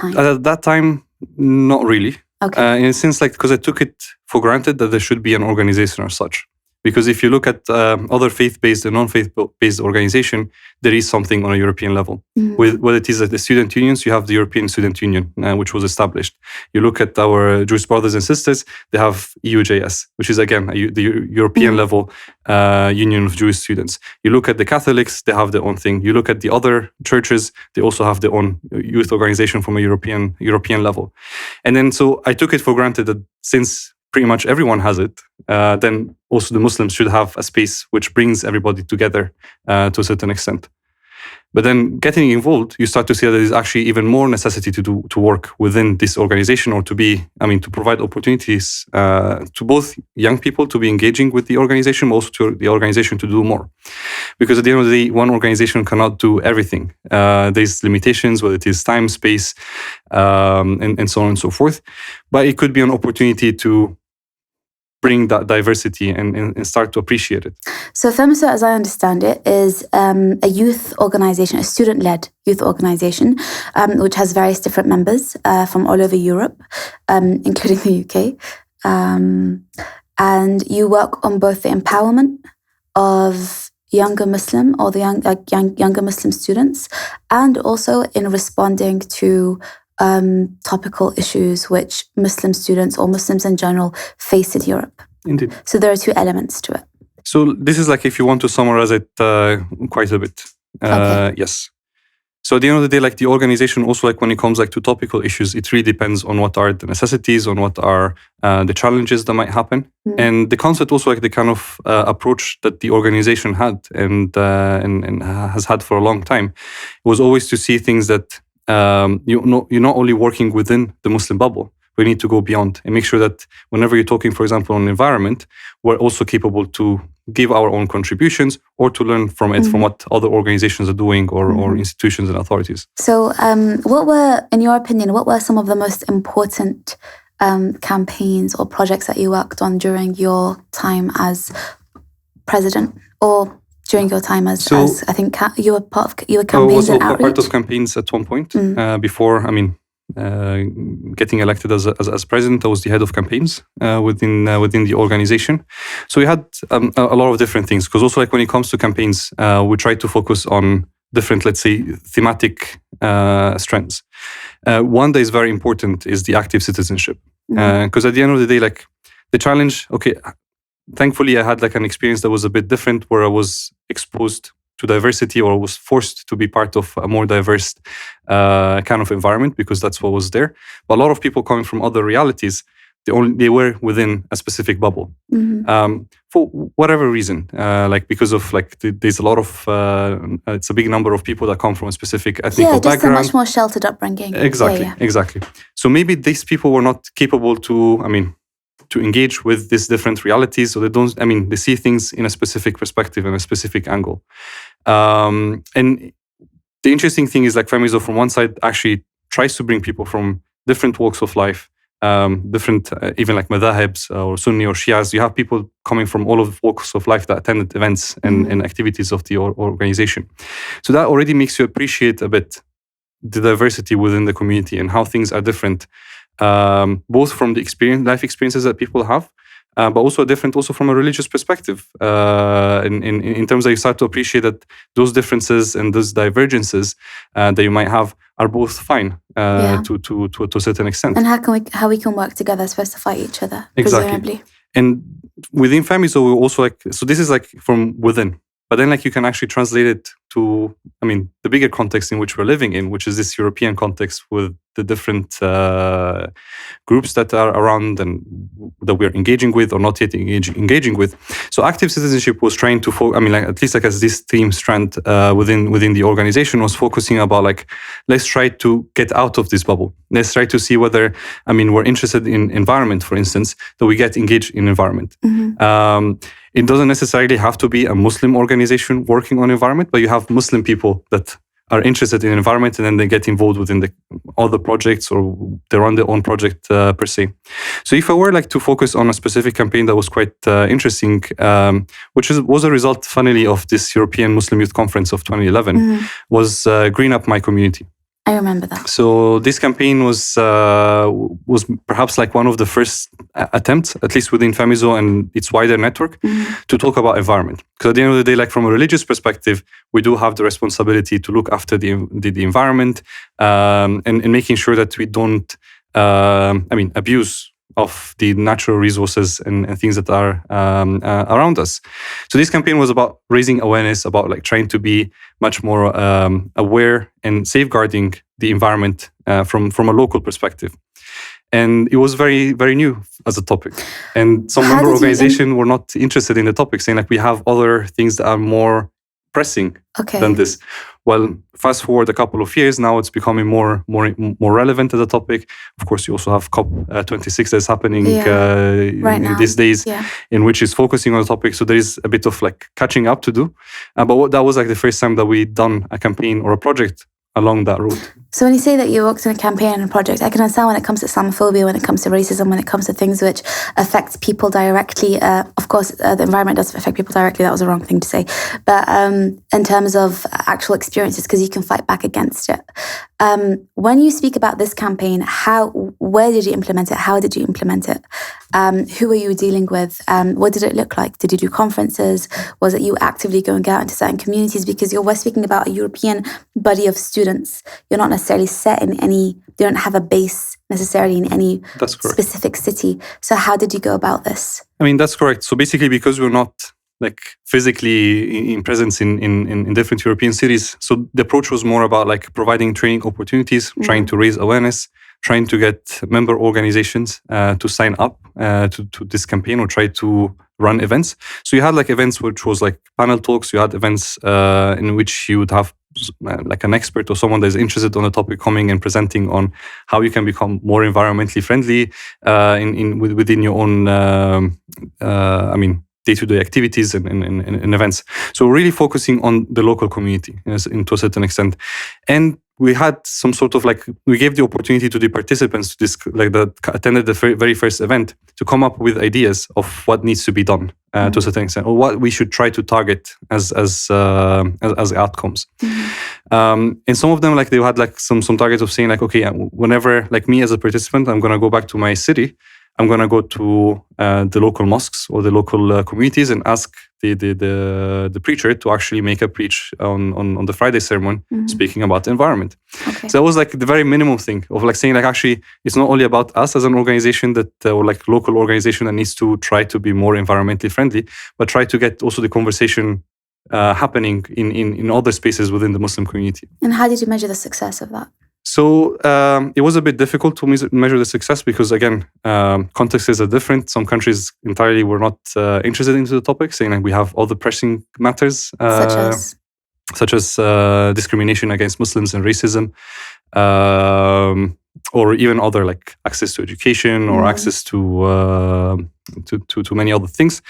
time? Not really. Okay. In a sense, because I took it for granted that there should be an organization or such. Because if you look at other faith-based and non-faith-based organization, there is something on a European level. With whether it is at the student unions, you have the European Student Union, which was established. You look at our Jewish brothers and sisters, they have EUJS, which is again the European level union of Jewish students. You look at the Catholics, they have their own thing. You look at the other churches, they also have their own youth organization from a European level. And then so I took it for granted that since pretty much everyone has it, then also the Muslims should have a space which brings everybody together to a certain extent. But then getting involved, you start to see that there is actually even more necessity to work within this organization, or to provide opportunities to both young people to be engaging with the organization, but also to the organization to do more. Because at the end of the day, one organization cannot do everything. There's limitations, whether it is time, space, and so on and so forth. But it could be an opportunity to bring that diversity and start to appreciate it. So FEMYSO, as I understand it, is a youth organization, a student-led youth organization, which has various different members from all over Europe, including the UK. And you work on both the empowerment of younger Muslim or the younger Muslim students, and also in responding to topical issues which Muslim students or Muslims in general face in Europe. Indeed. So there are two elements to it. So this is like, if you want to summarize it quite a bit. Okay. Yes. So at the end of the day, the organization also, when it comes to topical issues, it really depends on what are the necessities, on what are the challenges that might happen. And the concept also, the kind of approach that the organization had and has had for a long time, was always to see things that you're not only working within the Muslim bubble. We need to go beyond and make sure that whenever you're talking, for example, on environment, we're also capable to give our own contributions or to learn from it, from what other organizations are doing or institutions and authorities. So in your opinion, what were some of the most important campaigns or projects that you worked on during your time as president, or during your time as I think you were campaigns and outreach? I was part of campaigns at one point before. Getting elected as president, I was the head of campaigns within the organization. So we had a lot of different things, because also when it comes to campaigns, we try to focus on different, let's say, thematic strands. One that is very important is the active citizenship, because at the end of the day, the challenge. Okay, thankfully, I had an experience that was a bit different, where I was exposed to diversity, or was forced to be part of a more diverse kind of environment, because that's what was there. But a lot of people coming from other realities, they were within a specific bubble for whatever reason. Because of there's a lot of it's a big number of people that come from a specific ethnic background. Yeah, just a much more sheltered upbringing. Exactly. So maybe these people were not capable to engage with these different realities, so they don't. They see things in a specific perspective and a specific angle. And the interesting thing is, FEMYSO from one side actually tries to bring people from different walks of life different, even like madhahibs or Sunni or Shias. You have people coming from all of the walks of life that attended events and activities of the organization. So that already makes you appreciate a bit the diversity within the community and how things are different, both from the life experiences that people have, but also different also from a religious perspective. In terms that you start to appreciate that those differences and those divergences that you might have are both fine to a certain extent. And how we can work together as opposed to fight each other, exactly. Presumably. And within FEMYSO, we also so this is like from within. But then like you can actually translate it to, the bigger context in which we're living in, which is this European context with the different groups that are around and that we're engaging with or not yet engaging with. So active citizenship was trying to, at least like as this theme strand within the organization was focusing about like, let's try to get out of this bubble. Let's try to see whether, we're interested in environment, for instance, that we get engaged in environment. It doesn't necessarily have to be a Muslim organization working on environment, but you have Muslim people that are interested in environment and then they get involved within the other projects or they run their own project per se. So if I were like to focus on a specific campaign that was quite interesting, which was a result, funnily, of this European Muslim Youth Conference of 2011, was Green Up My Community. I remember that. So this campaign was perhaps like one of the first attempts, at least within FEMYSO and its wider network, to talk about environment. Because at the end of the day, like from a religious perspective, we do have the responsibility to look after the environment and making sure that we don't, abuse of the natural resources and things that are around us. So this campaign was about raising awareness, about like trying to be much more aware and safeguarding the environment from a local perspective. And it was very, very new as a topic. And some member organizations were not interested in the topic, saying like we have other things that are more pressing than this. Well, fast forward a couple of years, now it's becoming more relevant as a topic. Of course, you also have COP26 that's happening in these days, in which is focusing on the topic. So there is a bit of like catching up to do. But that was like the first time that we done a campaign or a project along that route. So when you say that you worked on a campaign and a project, I can understand when it comes to Islamophobia, when it comes to racism, when it comes to things which affect people directly. Of course, the environment does affect people directly. That was a wrong thing to say. But in terms of actual experiences, because you can fight back against it. When you speak about this campaign, where did you implement it? How did you implement it? Who were you dealing with? What did it look like? Did you do conferences? Was it you actively going out into certain communities? Because we're speaking about a European body of students. You're not necessarily set in they don't have a base necessarily in any specific city. So how did you go about this? That's correct. So basically, because we're not like physically in presence in different European cities, so the approach was more about like providing training opportunities, trying to raise awareness, trying to get member organizations to sign up to this campaign or try to run events. So you had like events which was like panel talks, you had events in which you would have like an expert or someone that is interested on the topic coming and presenting on how you can become more environmentally friendly within your own day-to-day activities and events. So really focusing on the local community to a certain extent. And we had some sort of like, we gave the opportunity to the participants that attended the very first event to come up with ideas of what needs to be done to a certain extent, or what we should try to target as outcomes. And some of them, like they had like some targets of saying like, okay, whenever like me as a participant, I'm going to go back to my city, I'm going to go to the local mosques or the local communities and ask the preacher to actually make a preach on the Friday sermon, speaking about the environment. Okay. So that was like the very minimum thing of like saying like, actually, it's not only about us as an organization that or like local organization that needs to try to be more environmentally friendly, but try to get also the conversation happening in other spaces within the Muslim community. And how did you measure the success of that? So it was a bit difficult to measure the success because, again, contexts are different. Some countries entirely were not interested into the topic, saying like we have other pressing matters, such as discrimination against Muslims and racism, or even other like access to education or access to many other things.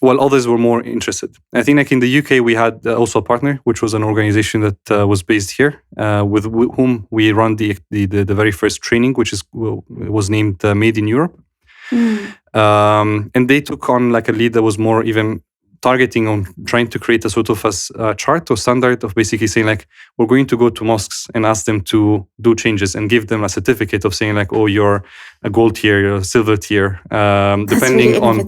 while others were more interested. I think like in the UK, we had also a partner, which was an organization that was based here, with whom we run the very first training, which was named Made in Europe. And they took on like a lead that was more even targeting on trying to create a sort of a chart or standard of basically saying like, we're going to go to mosques and ask them to do changes and give them a certificate of saying like, oh, you're a gold tier, you're a silver tier, depending on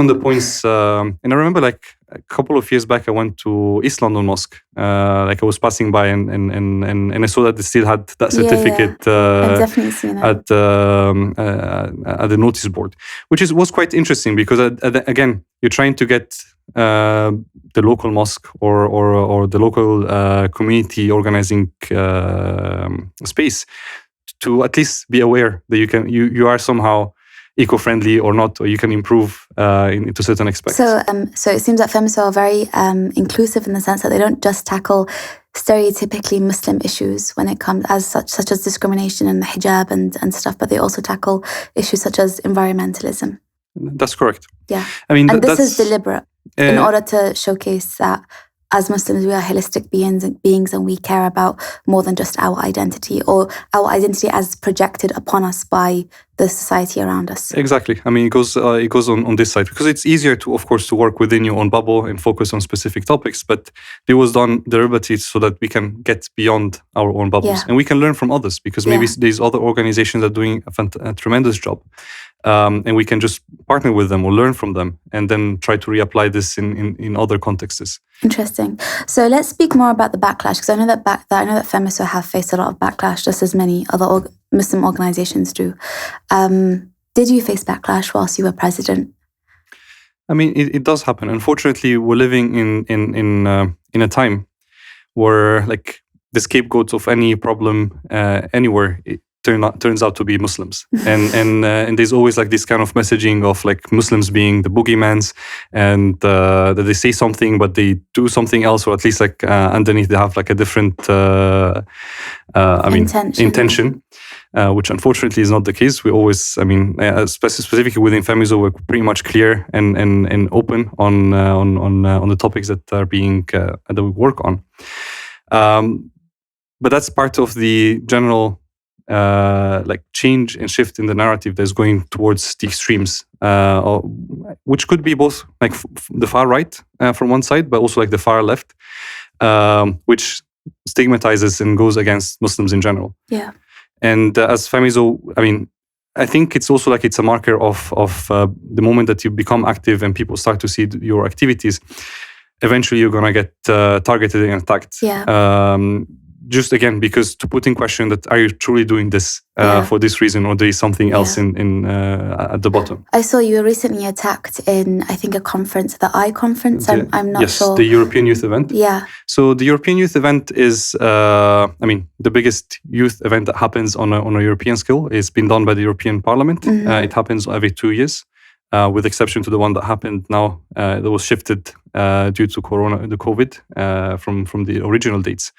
the points. And I remember like a couple of years back, I went to East London Mosque. Like I was passing by and I saw that they still had that certificate I've definitely seen it. at the notice board, which was quite interesting because again, you're trying to get the local mosque or the local community organizing space to at least be aware that you are somehow eco-friendly or not, or you can improve to certain aspects. So it seems that FEMYSO are very inclusive in the sense that they don't just tackle stereotypically Muslim issues when it comes such as discrimination and hijab and stuff, but they also tackle issues such as environmentalism. That's correct. Yeah. I mean, and this is deliberate in order to showcase that as Muslims, we are holistic beings and we care about more than just our identity or our identity as projected upon us by the society around us. Exactly. I mean, it goes on this side because it's easier to, of course, to work within your own bubble and focus on specific topics, but it was done deliberately so that we can get beyond our own bubbles and we can learn from others because maybe these other organizations are doing a tremendous job. And we can just partner with them or learn from them and then try to reapply this in other contexts. Interesting. So let's speak more about the backlash because I know that FEMYSO have faced a lot of backlash just as many other Muslim organizations do. Did you face backlash whilst you were president? I mean, it does happen. Unfortunately, we're living in a time where like the scapegoats of any problem anywhere turns out to be Muslims, and there's always like this kind of messaging of like Muslims being the boogeymans, and that they say something but they do something else, or at least like underneath they have like a different intention. Which unfortunately is not the case. We always, specifically within FEMYSO, we're pretty much clear and open on the topics that are being that we work on. But that's part of the general like change and shift in the narrative that's going towards the extremes, which could be both like the far right from one side, but also like the far left, which stigmatizes and goes against Muslims in general. Yeah. And as FEMYSO, I think it's also like it's a marker of the moment that you become active and people start to see your activities. Eventually, you're gonna get targeted and attacked. Yeah. Just again, because to put in question that are you truly doing this for this reason, or there is something else in at the bottom. I saw you were recently attacked in, I think, a conference, the I conference. I'm not sure. Yes, the European Youth Event. Yeah. So the European Youth Event is, the biggest youth event that happens on a European scale. It's been done by the European Parliament. Mm-hmm. It happens every 2 years. With exception to the one that happened now, that was shifted due to COVID from the original dates.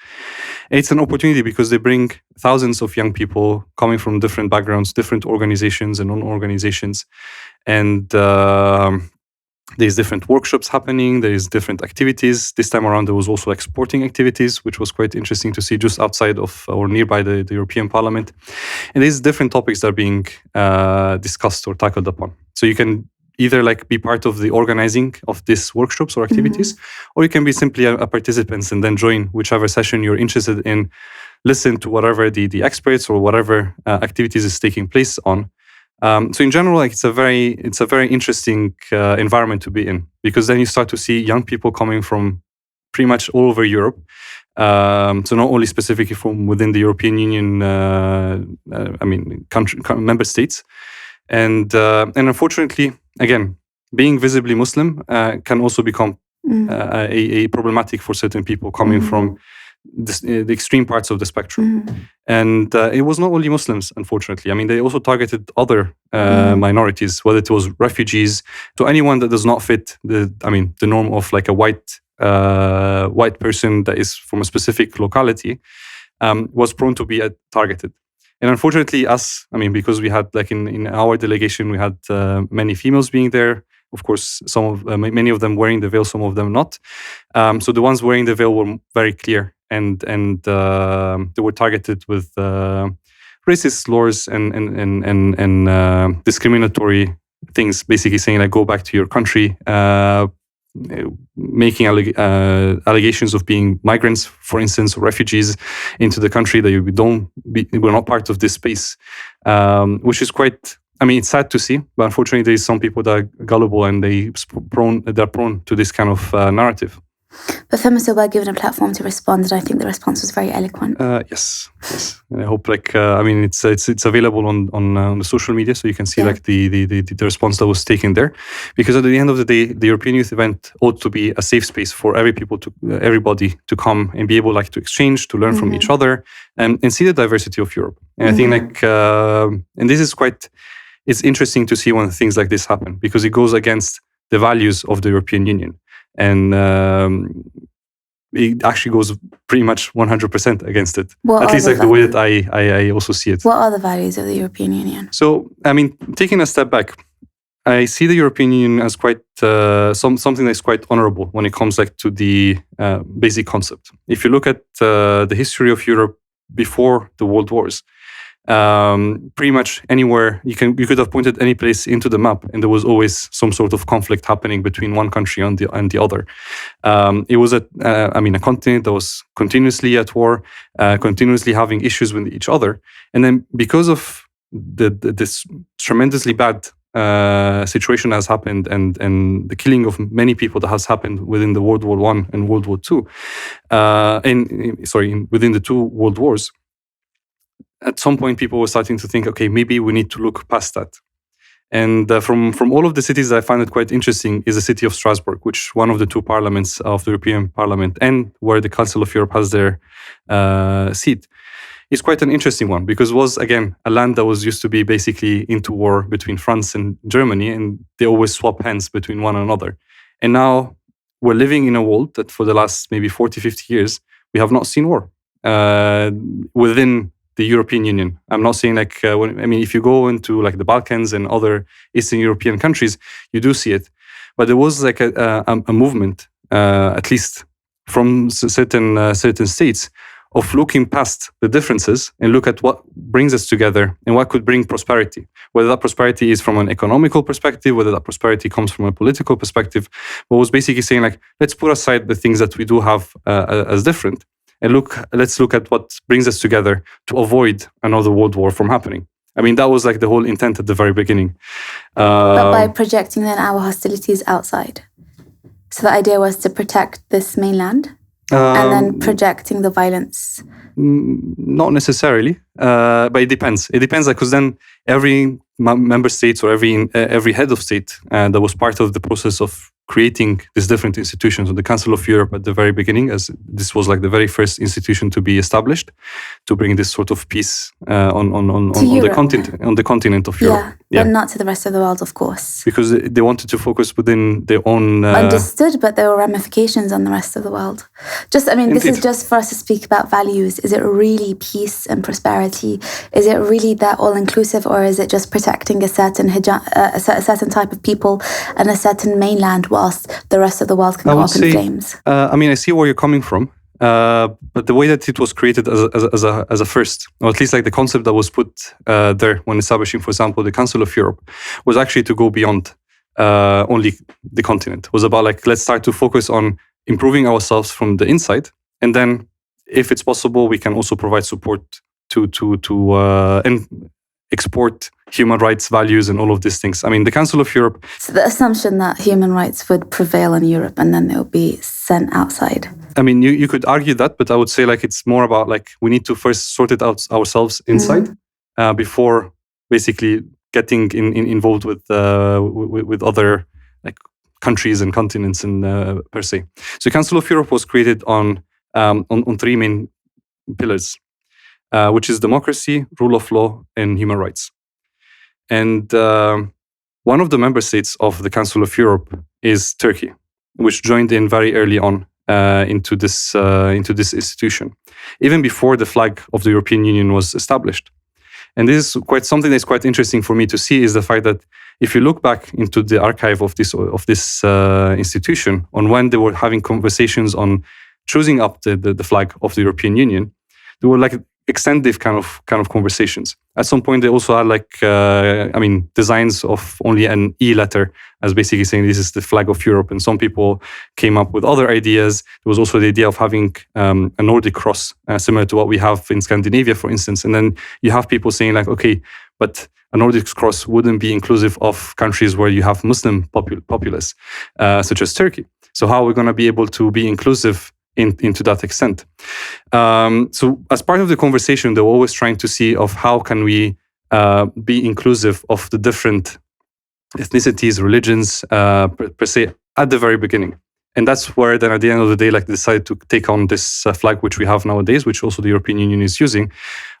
It's an opportunity because they bring thousands of young people coming from different backgrounds, different organizations and non-organizations, and there's different workshops happening. There's different activities. This time around, there was also like sporting activities, which was quite interesting to see just outside of or nearby the European Parliament. And there's different topics that are being discussed or tackled upon. So you can either like be part of the organizing of these workshops or activities, or you can be simply a participant and then join whichever session you're interested in, listen to whatever the experts or whatever activities is taking place on. So in general, like it's a very interesting environment to be in, because then you start to see young people coming from pretty much all over Europe. So not only specifically from within the European Union, member states, and unfortunately, again, being visibly Muslim can also become a problematic for certain people coming from the extreme parts of the spectrum. And it was not only Muslims, unfortunately. I mean, they also targeted other minorities, whether it was refugees, to anyone that does not fit the norm of like a white person that is from a specific locality, was prone to be targeted. And unfortunately, because we had like in our delegation, we had many females being there, of course, many of them wearing the veil, some of them not. So the ones wearing the veil were very clear, and they were targeted with racist slurs and discriminatory things, basically saying like, go back to your country, making allegations of being migrants, for instance, or refugees into the country, that we're not part of this space, which is quite, I mean, it's sad to see, but unfortunately there's some people that are gullible and they're prone to this kind of narrative. But FEMYSO were given a platform to respond, and I think the response was very eloquent. Yes. I hope, I mean, it's available on the social media, so you can see the response that was taken there. Because at the end of the day, the European Youth Event ought to be a safe space for everybody to come and be able to exchange, to learn from each other, and see the diversity of Europe. And I think and this is it's interesting to see when things like this happen, because it goes against the values of the European Union. And it actually goes pretty much 100% against it. At least the way that I also see it. What are the values of the European Union? So, I mean, taking a step back, I see the European Union as quite something that's quite honorable when it comes to the basic concept. If you look at the history of Europe before the World Wars, pretty much anywhere you could have pointed any place into the map, and there was always some sort of conflict happening between one country and the other. It was a continent that was continuously at war, continuously having issues with each other, and then because of this tremendously bad situation has happened, and the killing of many people that has happened within the World War I and World War II, within the two World Wars. At some point, people were starting to think, okay, maybe we need to look past that. And from all of the cities, I find it quite interesting is the city of Strasbourg, which one of the two parliaments of the European Parliament, and where the Council of Europe has their seat, is quite an interesting one, because it was, again, a land that was used to be basically into war between France and Germany, and they always swap hands between one another. And now we're living in a world that for the last maybe 40, 50 years, we have not seen war within the European Union. I'm not saying if you go into the Balkans and other Eastern European countries, you do see it. But there was a movement, at least from certain states, of looking past the differences and look at what brings us together and what could bring prosperity. Whether that prosperity is from an economical perspective, whether that prosperity comes from a political perspective, but was basically saying let's put aside the things that we do have as different, and let's look at what brings us together to avoid another world war from happening. I mean, that was the whole intent at the very beginning. But by projecting then our hostilities outside. So the idea was to protect this mainland and then projecting the violence. Not necessarily, but it depends. It depends, because then every member state or every head of state that was part of the process of creating these different institutions, on the Council of Europe at the very beginning, as this was the very first institution to be established to bring this sort of peace on the continent of Europe. Yeah, but not to the rest of the world, of course. Because they wanted to focus within their own... Understood, but there were ramifications on the rest of the world. This is just for us to speak about values. Is it really peace and prosperity? Is it really that all-inclusive, or is it just protecting a certain certain type of people and a certain mainland, whilst the rest of the world can go up in flames? I see where you're coming from, but the way that it was created as a first, or at least the concept that was put there when establishing, for example, the Council of Europe, was actually to go beyond only the continent. It was about let's start to focus on improving ourselves from the inside, and then if it's possible, we can also provide support to and export human rights values and all of these things. I mean, the Council of Europe... So the assumption that human rights would prevail in Europe and then they'll be sent outside. I mean, you could argue that, but I would say it's more about we need to first sort it out ourselves inside before basically getting involved with other countries and continents and per se. So the Council of Europe was created on three main pillars, which is democracy, rule of law, and human rights. And one of the member states of the Council of Europe is Turkey, which joined in very early on into this institution, even before the flag of the European Union was established. And this is something that's quite interesting for me to see, is the fact that if you look back into the archive of this institution on when they were having conversations on choosing up the flag of the European Union, there were like extensive kind of conversations. At some point, they also had like designs of only an E letter as basically saying this is the flag of Europe. And some people came up with other ideas. There was also the idea of having a Nordic cross, similar to what we have in Scandinavia, for instance. And then you have people saying like, okay, but a Nordic cross wouldn't be inclusive of countries where you have Muslim populace, such as Turkey. So how are we going to be able to be inclusive into that extent? So as part of the conversation, they're always trying to see of how can we be inclusive of the different ethnicities, religions, per se, at the very beginning. And that's where then at the end of the day, like they decided to take on this flag, which we have nowadays, which also the European Union is using,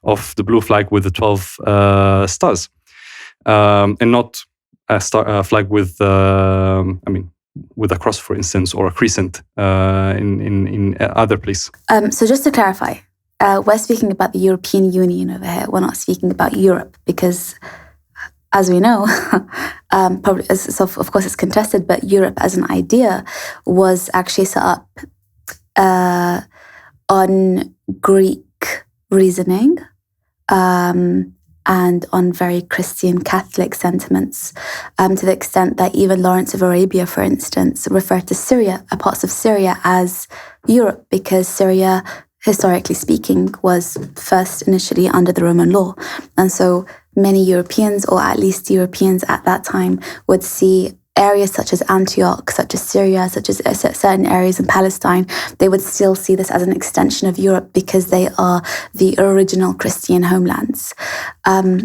of the blue flag with the 12 stars. And not a flag with, with a cross, for instance, or a crescent in other places. So just to clarify, we're speaking about the European Union over here. We're not speaking about Europe because, as we know, probably, so of course it's contested, but Europe as an idea was actually set up on Greek reasoning and on very Christian Catholic sentiments, to the extent that even Lawrence of Arabia, for instance, referred to Syria, parts of Syria, as Europe, because Syria, historically speaking, was first initially under the Roman law. And so many Europeans, or at least Europeans at that time, would see areas such as Antioch, such as Syria, such as certain areas in Palestine, they would still see this as an extension of Europe because they are the original Christian homelands.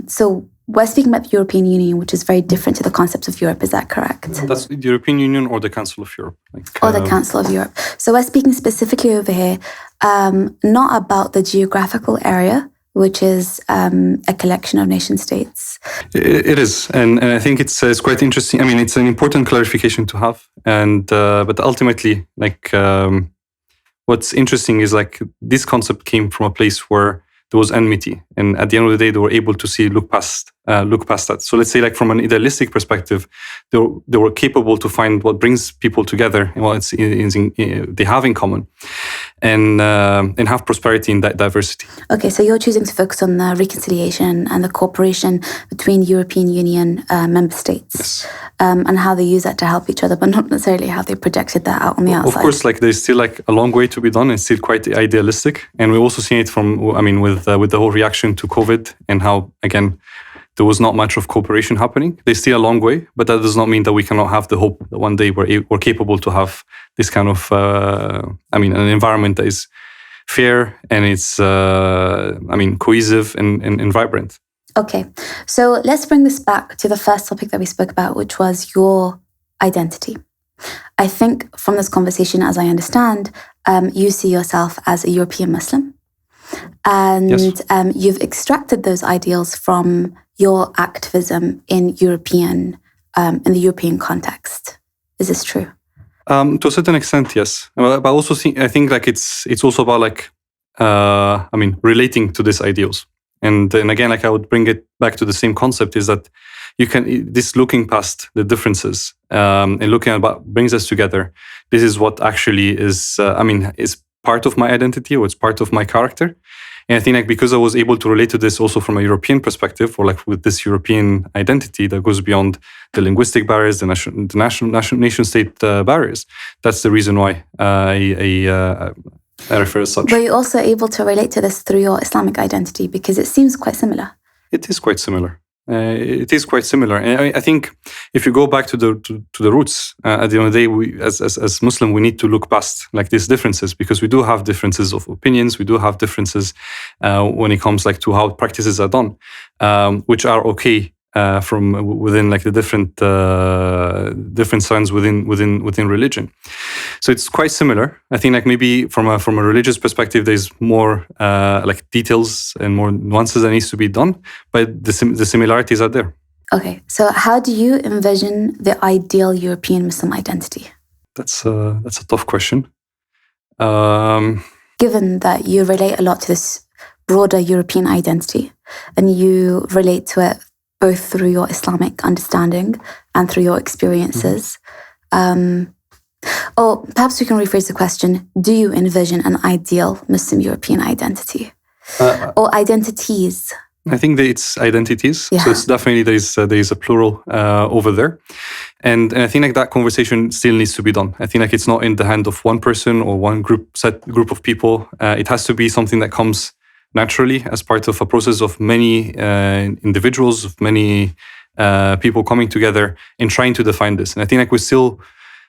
So we're speaking about the European Union, which is very different to the concept of Europe. Is that correct? That's the European Union or the Council of Europe. Or the Council of Europe. So we're speaking specifically over here, not about the geographical area, which is a collection of nation states. It is, and I think it's quite interesting. I mean, it's an important clarification to have, and but ultimately, like what's interesting is like this concept came from a place where there was enmity, and at the end of the day, they were able to look past that. So let's say, like from an idealistic perspective, they were capable to find what brings people together and what they have in common, and have prosperity in that diversity. Okay, so you're choosing to focus on the reconciliation and the cooperation between European Union member states, yes. And how they use that to help each other, but not necessarily how they projected that out on the outside. Of course, like there's still like a long way to be done. It's still quite idealistic, and we're also seeing it from, with the whole reaction to COVID and how, again, there was not much of cooperation happening. There's still a long way, but that does not mean that we cannot have the hope that one day we're capable to have this kind of, an environment that is fair and it's, cohesive and vibrant. Okay, so let's bring this back to the first topic that we spoke about, which was your identity. I think from this conversation, as I understand, you see yourself as a European Muslim. And yes. You've extracted those ideals from your activism in the European context. Is this true? To a certain extent, yes. But also, I think like it's also about like, relating to these ideals. And again, like I would bring it back to the same concept: is that you can this looking past the differences and looking at what brings us together. This is what actually is part of my identity, or it's part of my character. And I think like because I was able to relate to this also from a European perspective, or like with this European identity that goes beyond the linguistic barriers, the nation state barriers. That's the reason why I refer as such. But you're also able to relate to this through your Islamic identity because it seems quite similar. It is quite similar. And I think if you go back to the roots, at the end of the day, we, as Muslim, we need to look past like these differences, because we do have differences of opinions. We do have differences when it comes like to how practices are done, which are okay from within like the different strands within religion. So it's quite similar. I think like maybe from a religious perspective, there's more like details and more nuances that needs to be done, but the similarities are there. Okay, so how do you envision the ideal European Muslim identity? That's a tough question. Given that you relate a lot to this broader European identity, and you relate to it both through your Islamic understanding and through your experiences. Or perhaps we can rephrase the question, do you envision an ideal Muslim European identity? Or identities? I think that it's identities. Yeah. So it's definitely there is a plural over there. And I think like that conversation still needs to be done. I think like it's not in the hand of one person or one group of people. It has to be something that comes naturally as part of a process of many individuals, of many people coming together and trying to define this. And I think like we're still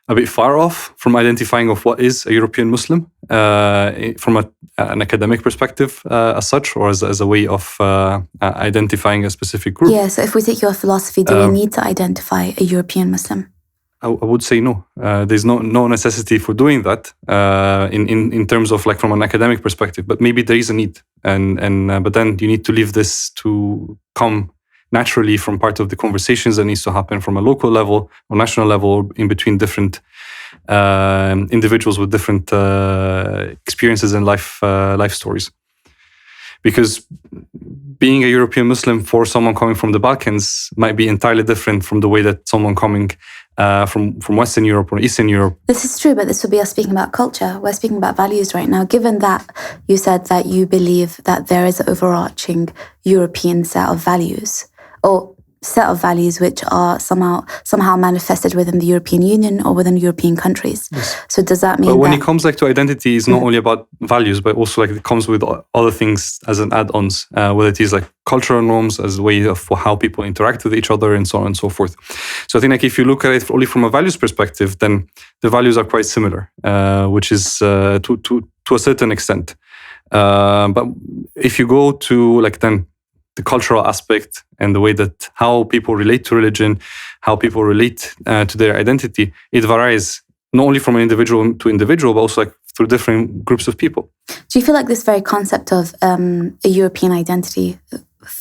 a bit far off from identifying of what is a European Muslim from an academic perspective as such, or as a way of identifying a specific group. Yeah, so if we take your philosophy, do we need to identify a European Muslim? I would say no. There's no necessity for doing that in terms of like from an academic perspective, but maybe there is a need. But then you need to leave this to come naturally from part of the conversations that needs to happen from a local level or national level, or in between different individuals with different experiences and life stories. Because being a European Muslim for someone coming from the Balkans might be entirely different from the way that someone coming from Western Europe or Eastern Europe. This is true, but this would be us speaking about culture. We're speaking about values right now. Given that you said that you believe that there is an overarching European set of values, or set of values which are somehow manifested within the European Union or within European countries. Yes. So does that mean But when it comes like to identity, it's not only about values, but also like it comes with other things as an add-ons, whether it is like cultural norms as a way of how people interact with each other and so on and so forth. So I think like if you look at it only from a values perspective, then the values are quite similar, which is to a certain extent. But if you go to like then the cultural aspect and the way that how people relate to religion, how people relate to their identity, it varies not only from an individual to individual, but also like through different groups of people. Do you feel like this very concept of a European identity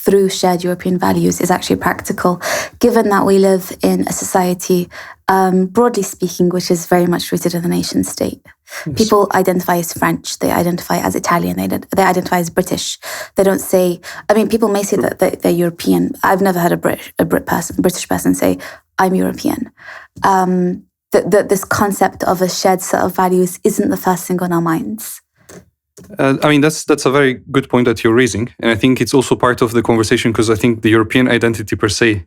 through shared European values is actually practical, given that we live in a society, broadly speaking, which is very much rooted in the nation state? Yes. People identify as French, they identify as Italian, they identify as British. They don't say, I mean, people may say that they're European. I've never heard a British person say, I'm European. This concept of a shared set of values isn't the first thing on our minds. I mean, that's a very good point that you're raising. And I think it's also part of the conversation because I think the European identity per se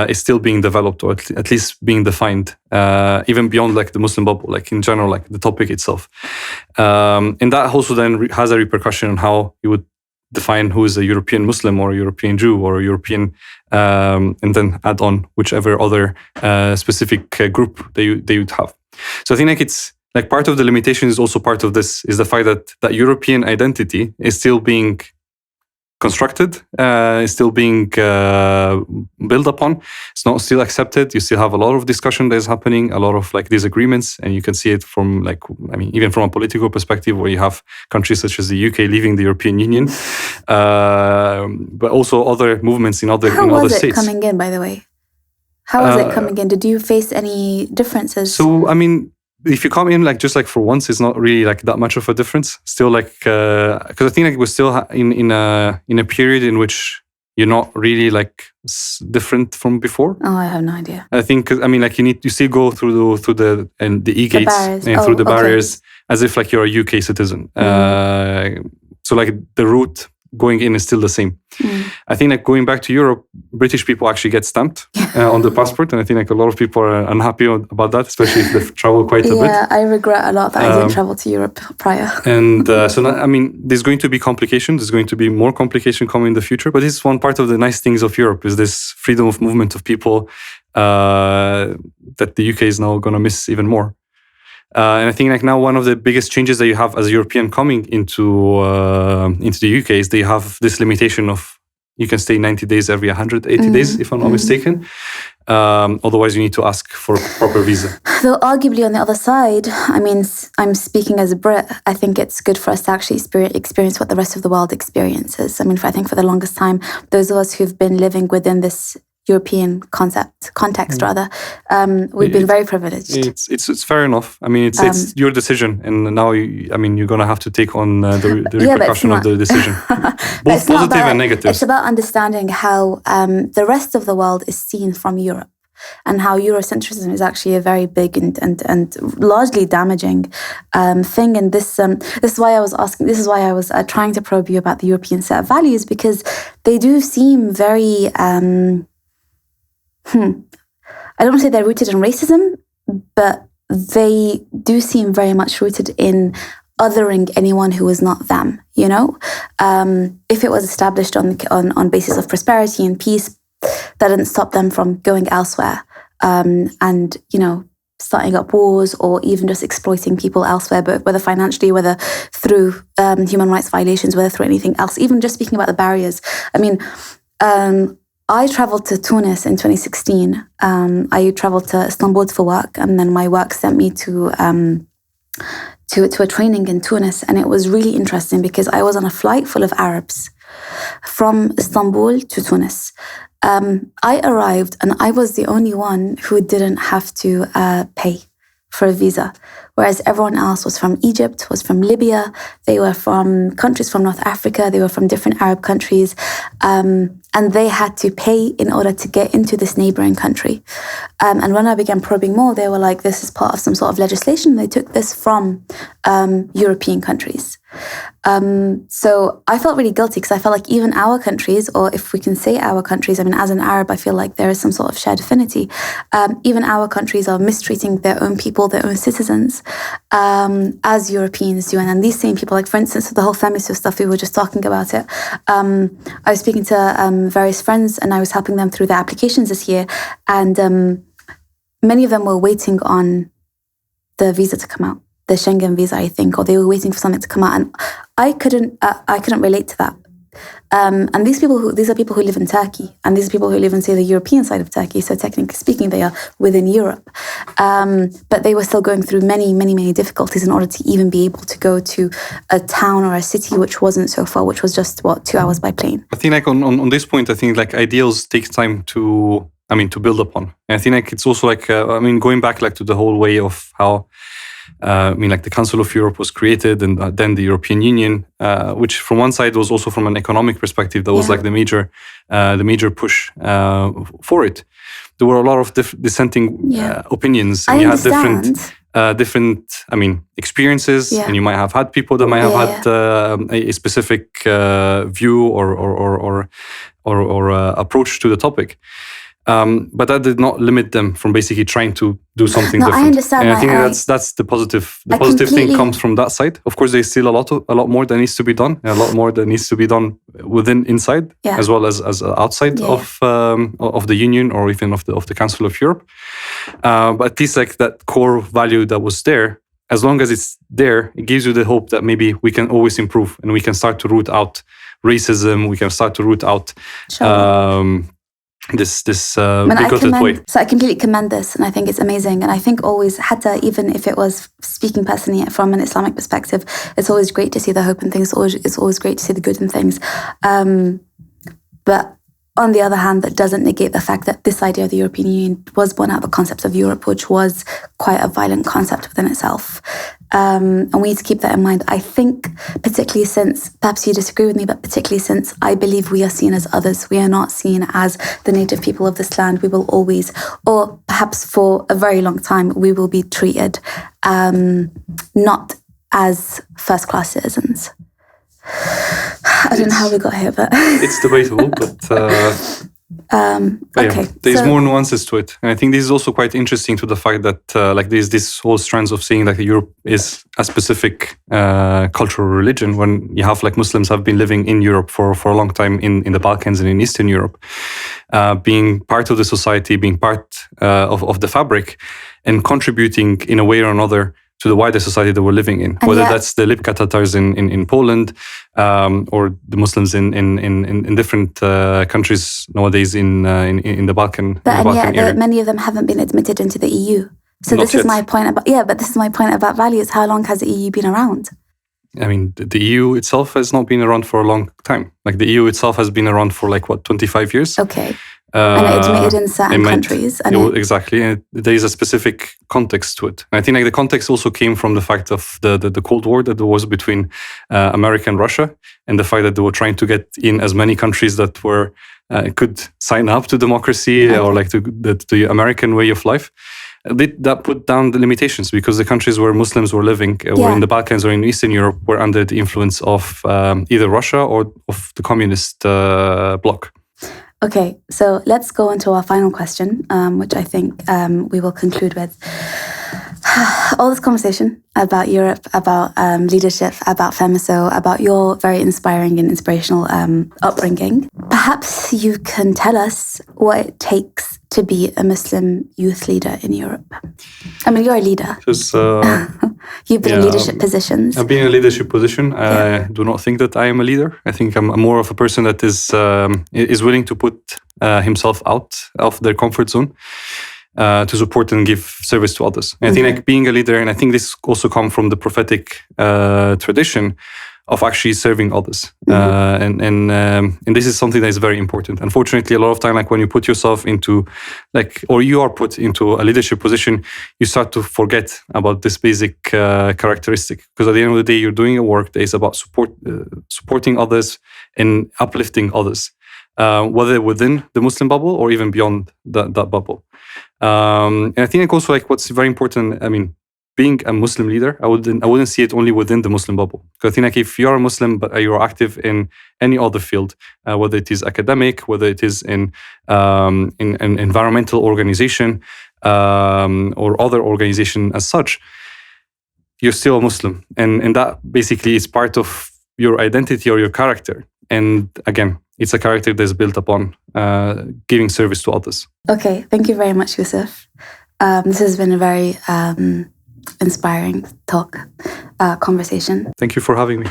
is still being developed, or at least being defined, even beyond like the Muslim bubble, like in general, like the topic itself. And that also then has a repercussion on how you would define who is a European Muslim or a European Jew or a European, and then add on whichever other specific group they would have. So I think like it's like part of the limitation is also part of this, is the fact that European identity is still being constructed, is still being built upon. It's not still accepted. You still have a lot of discussion that is happening, a lot of like disagreements, and you can see it from like, I mean, even from a political perspective, where you have countries such as the UK leaving the European Union, but also other movements in other states. How was it coming in, by the way? How was it coming in? Did you face any differences? So, I mean, if you come in like just like for once, it's not really like that much of a difference. Still like because I think like we're still in a period in which you're not really like different from before. Oh, I have no idea. I think I mean like you still go through the e-gates and through the barriers as if like you're a UK citizen. So like the route going in is still the same. I think like going back to Europe, British people actually get stamped on the passport, and I think like a lot of people are unhappy about that, especially if they've traveled quite a bit. Yeah, I regret a lot that I didn't travel to Europe prior. And so I mean, there's going to be complications. There's going to be more complication coming in the future. But this is one part of the nice things of Europe, is this freedom of movement of people that the UK is now going to miss even more. And I think like now one of the biggest changes that you have as a European coming into the UK is they have this limitation of you can stay 90 days every 180 days, if I'm not mistaken. Otherwise, you need to ask for a proper visa. Though arguably on the other side, I mean, I'm speaking as a Brit, I think it's good for us to actually experience what the rest of the world experiences. I mean, I think for the longest time, those of us who've been living within this European context rather. We've been very privileged. It's fair enough. I mean, it's your decision, and now you're gonna have to take on the repercussion of the decision, both positive and negative. It's about understanding how the rest of the world is seen from Europe, and how Eurocentrism is actually a very big and largely damaging thing. And this is why I was asking. This is why I was trying to probe you about the European set of values, because they do seem very. I don't want to say they're rooted in racism, but they do seem very much rooted in othering anyone who is not them, you know? If it was established on basis of prosperity and peace, that didn't stop them from going elsewhere and, you know, starting up wars or even just exploiting people elsewhere, but whether financially, whether through human rights violations, whether through anything else, even just speaking about the barriers. I mean, I traveled to Tunis in 2016. I traveled to Istanbul for work, and then my work sent me to a training in Tunis, and it was really interesting because I was on a flight full of Arabs from Istanbul to Tunis. I arrived, and I was the only one who didn't have to pay for a visa, whereas everyone else was from Egypt, was from Libya. They were from countries from North Africa. They were from different Arab countries. And they had to pay in order to get into this neighboring country. And when I began probing more, they were like, this is part of some sort of legislation. They took this from European countries. So I felt really guilty because I felt like even our countries, or if we can say our countries, I mean, as an Arab, I feel like there is some sort of shared affinity. Even our countries are mistreating their own people, their own citizens, as Europeans do. And then these same people, like for instance, the whole FEMYSO stuff, we were just talking about it. I was speaking to various friends, and I was helping them through their applications this year. And many of them were waiting on the visa to come out, the Schengen visa, I think, or they were waiting for something to come out. And I couldn't relate to that. And these are people who live in Turkey, and these are people who live in, say, the European side of Turkey. So technically speaking, they are within Europe. But they were still going through many, many, many difficulties in order to even be able to go to a town or a city which wasn't so far, which was just, 2 hours by plane. I think like on this point, I think like ideals takes time to build upon. And I think like it's also like, going back like to the whole way of how, like the Council of Europe was created, and then the European Union, which from one side was also from an economic perspective, that was like the major push for it. There were a lot of dissenting opinions, and you had different experiences, and you might have had people that might have had a specific view or approach to the topic. But that did not limit them from basically trying to do something different. I understand. And I think that's the positive. The positive thing comes from that side. Of course, there's still a lot more that needs to be done, and a lot more that needs to be done inside as well as outside of the Union, or even of the Council of Europe. But at least like that core value that was there, as long as it's there, it gives you the hope that maybe we can always improve, and we can start to root out racism. We can start to root out. This bigoted way. So I completely commend this, and I think it's amazing. And I think always, hatta, even if it was speaking personally from an Islamic perspective, it's always great to see the hope in things. It's always great to see the good in things. But on the other hand, that doesn't negate the fact that this idea of the European Union was born out of the concept of Europe, which was quite a violent concept within itself. And we need to keep that in mind. I think, particularly since, perhaps you disagree with me, but particularly since I believe we are seen as others. We are not seen as the native people of this land. We will always, or perhaps for a very long time, we will be treated not as first-class citizens. I don't know how we got here, but it's debatable. But okay, there's more nuances to it, and I think this is also quite interesting to the fact that there's this whole strands of saying that Europe is a specific cultural religion, when you have like Muslims have been living in Europe for a long time in the Balkans and in Eastern Europe, being part of the society, being part of the fabric, and contributing in a way or another to the wider society that we're living in, whether that's the Lipka Tatars in Poland, or the Muslims in different countries nowadays in the Balkan. But many of them haven't been admitted into the EU. So this is my point about values. How long has the EU been around? I mean, the EU itself has not been around for a long time. Like the EU itself has been around for 25 years. Okay. And it's made in certain countries. And exactly. And there is a specific context to it. And I think like the context also came from the fact of the Cold War that there was between America and Russia, and the fact that they were trying to get in as many countries that were could sign up to democracy or like to the American way of life. That put down the limitations because the countries where Muslims were living, were in the Balkans or in Eastern Europe, were under the influence of either Russia or of the communist bloc. Okay, so let's go on to our final question, which I think we will conclude with. All this conversation about Europe, about leadership, about FEMYSO, about your very inspiring and inspirational upbringing. Perhaps you can tell us what it takes to be a Muslim youth leader in Europe. I mean, you're a leader. You've been in leadership positions. I've been in a leadership position. I do not think that I am a leader. I think I'm more of a person that is willing to put himself out of their comfort zone. To support and give service to others. And I think like being a leader, and I think this also comes from the prophetic tradition of actually serving others. And this is something that is very important. Unfortunately, a lot of time, like when you put yourself into or you are put into a leadership position, you start to forget about this basic characteristic. Because at the end of the day, you're doing a work that is about supporting others and uplifting others, whether within the Muslim bubble or even beyond that bubble. And I think also like what's very important, I mean, being a Muslim leader, I wouldn't see it only within the Muslim bubble. Because I think like if you're a Muslim but you're active in any other field, whether it is academic, whether it is in an environmental organization or other organization as such, you're still a Muslim. And that basically is part of your identity or your character. And again, it's a character that's built upon giving service to others. Okay, thank you very much, Youssef. This has been a very inspiring conversation. Thank you for having me.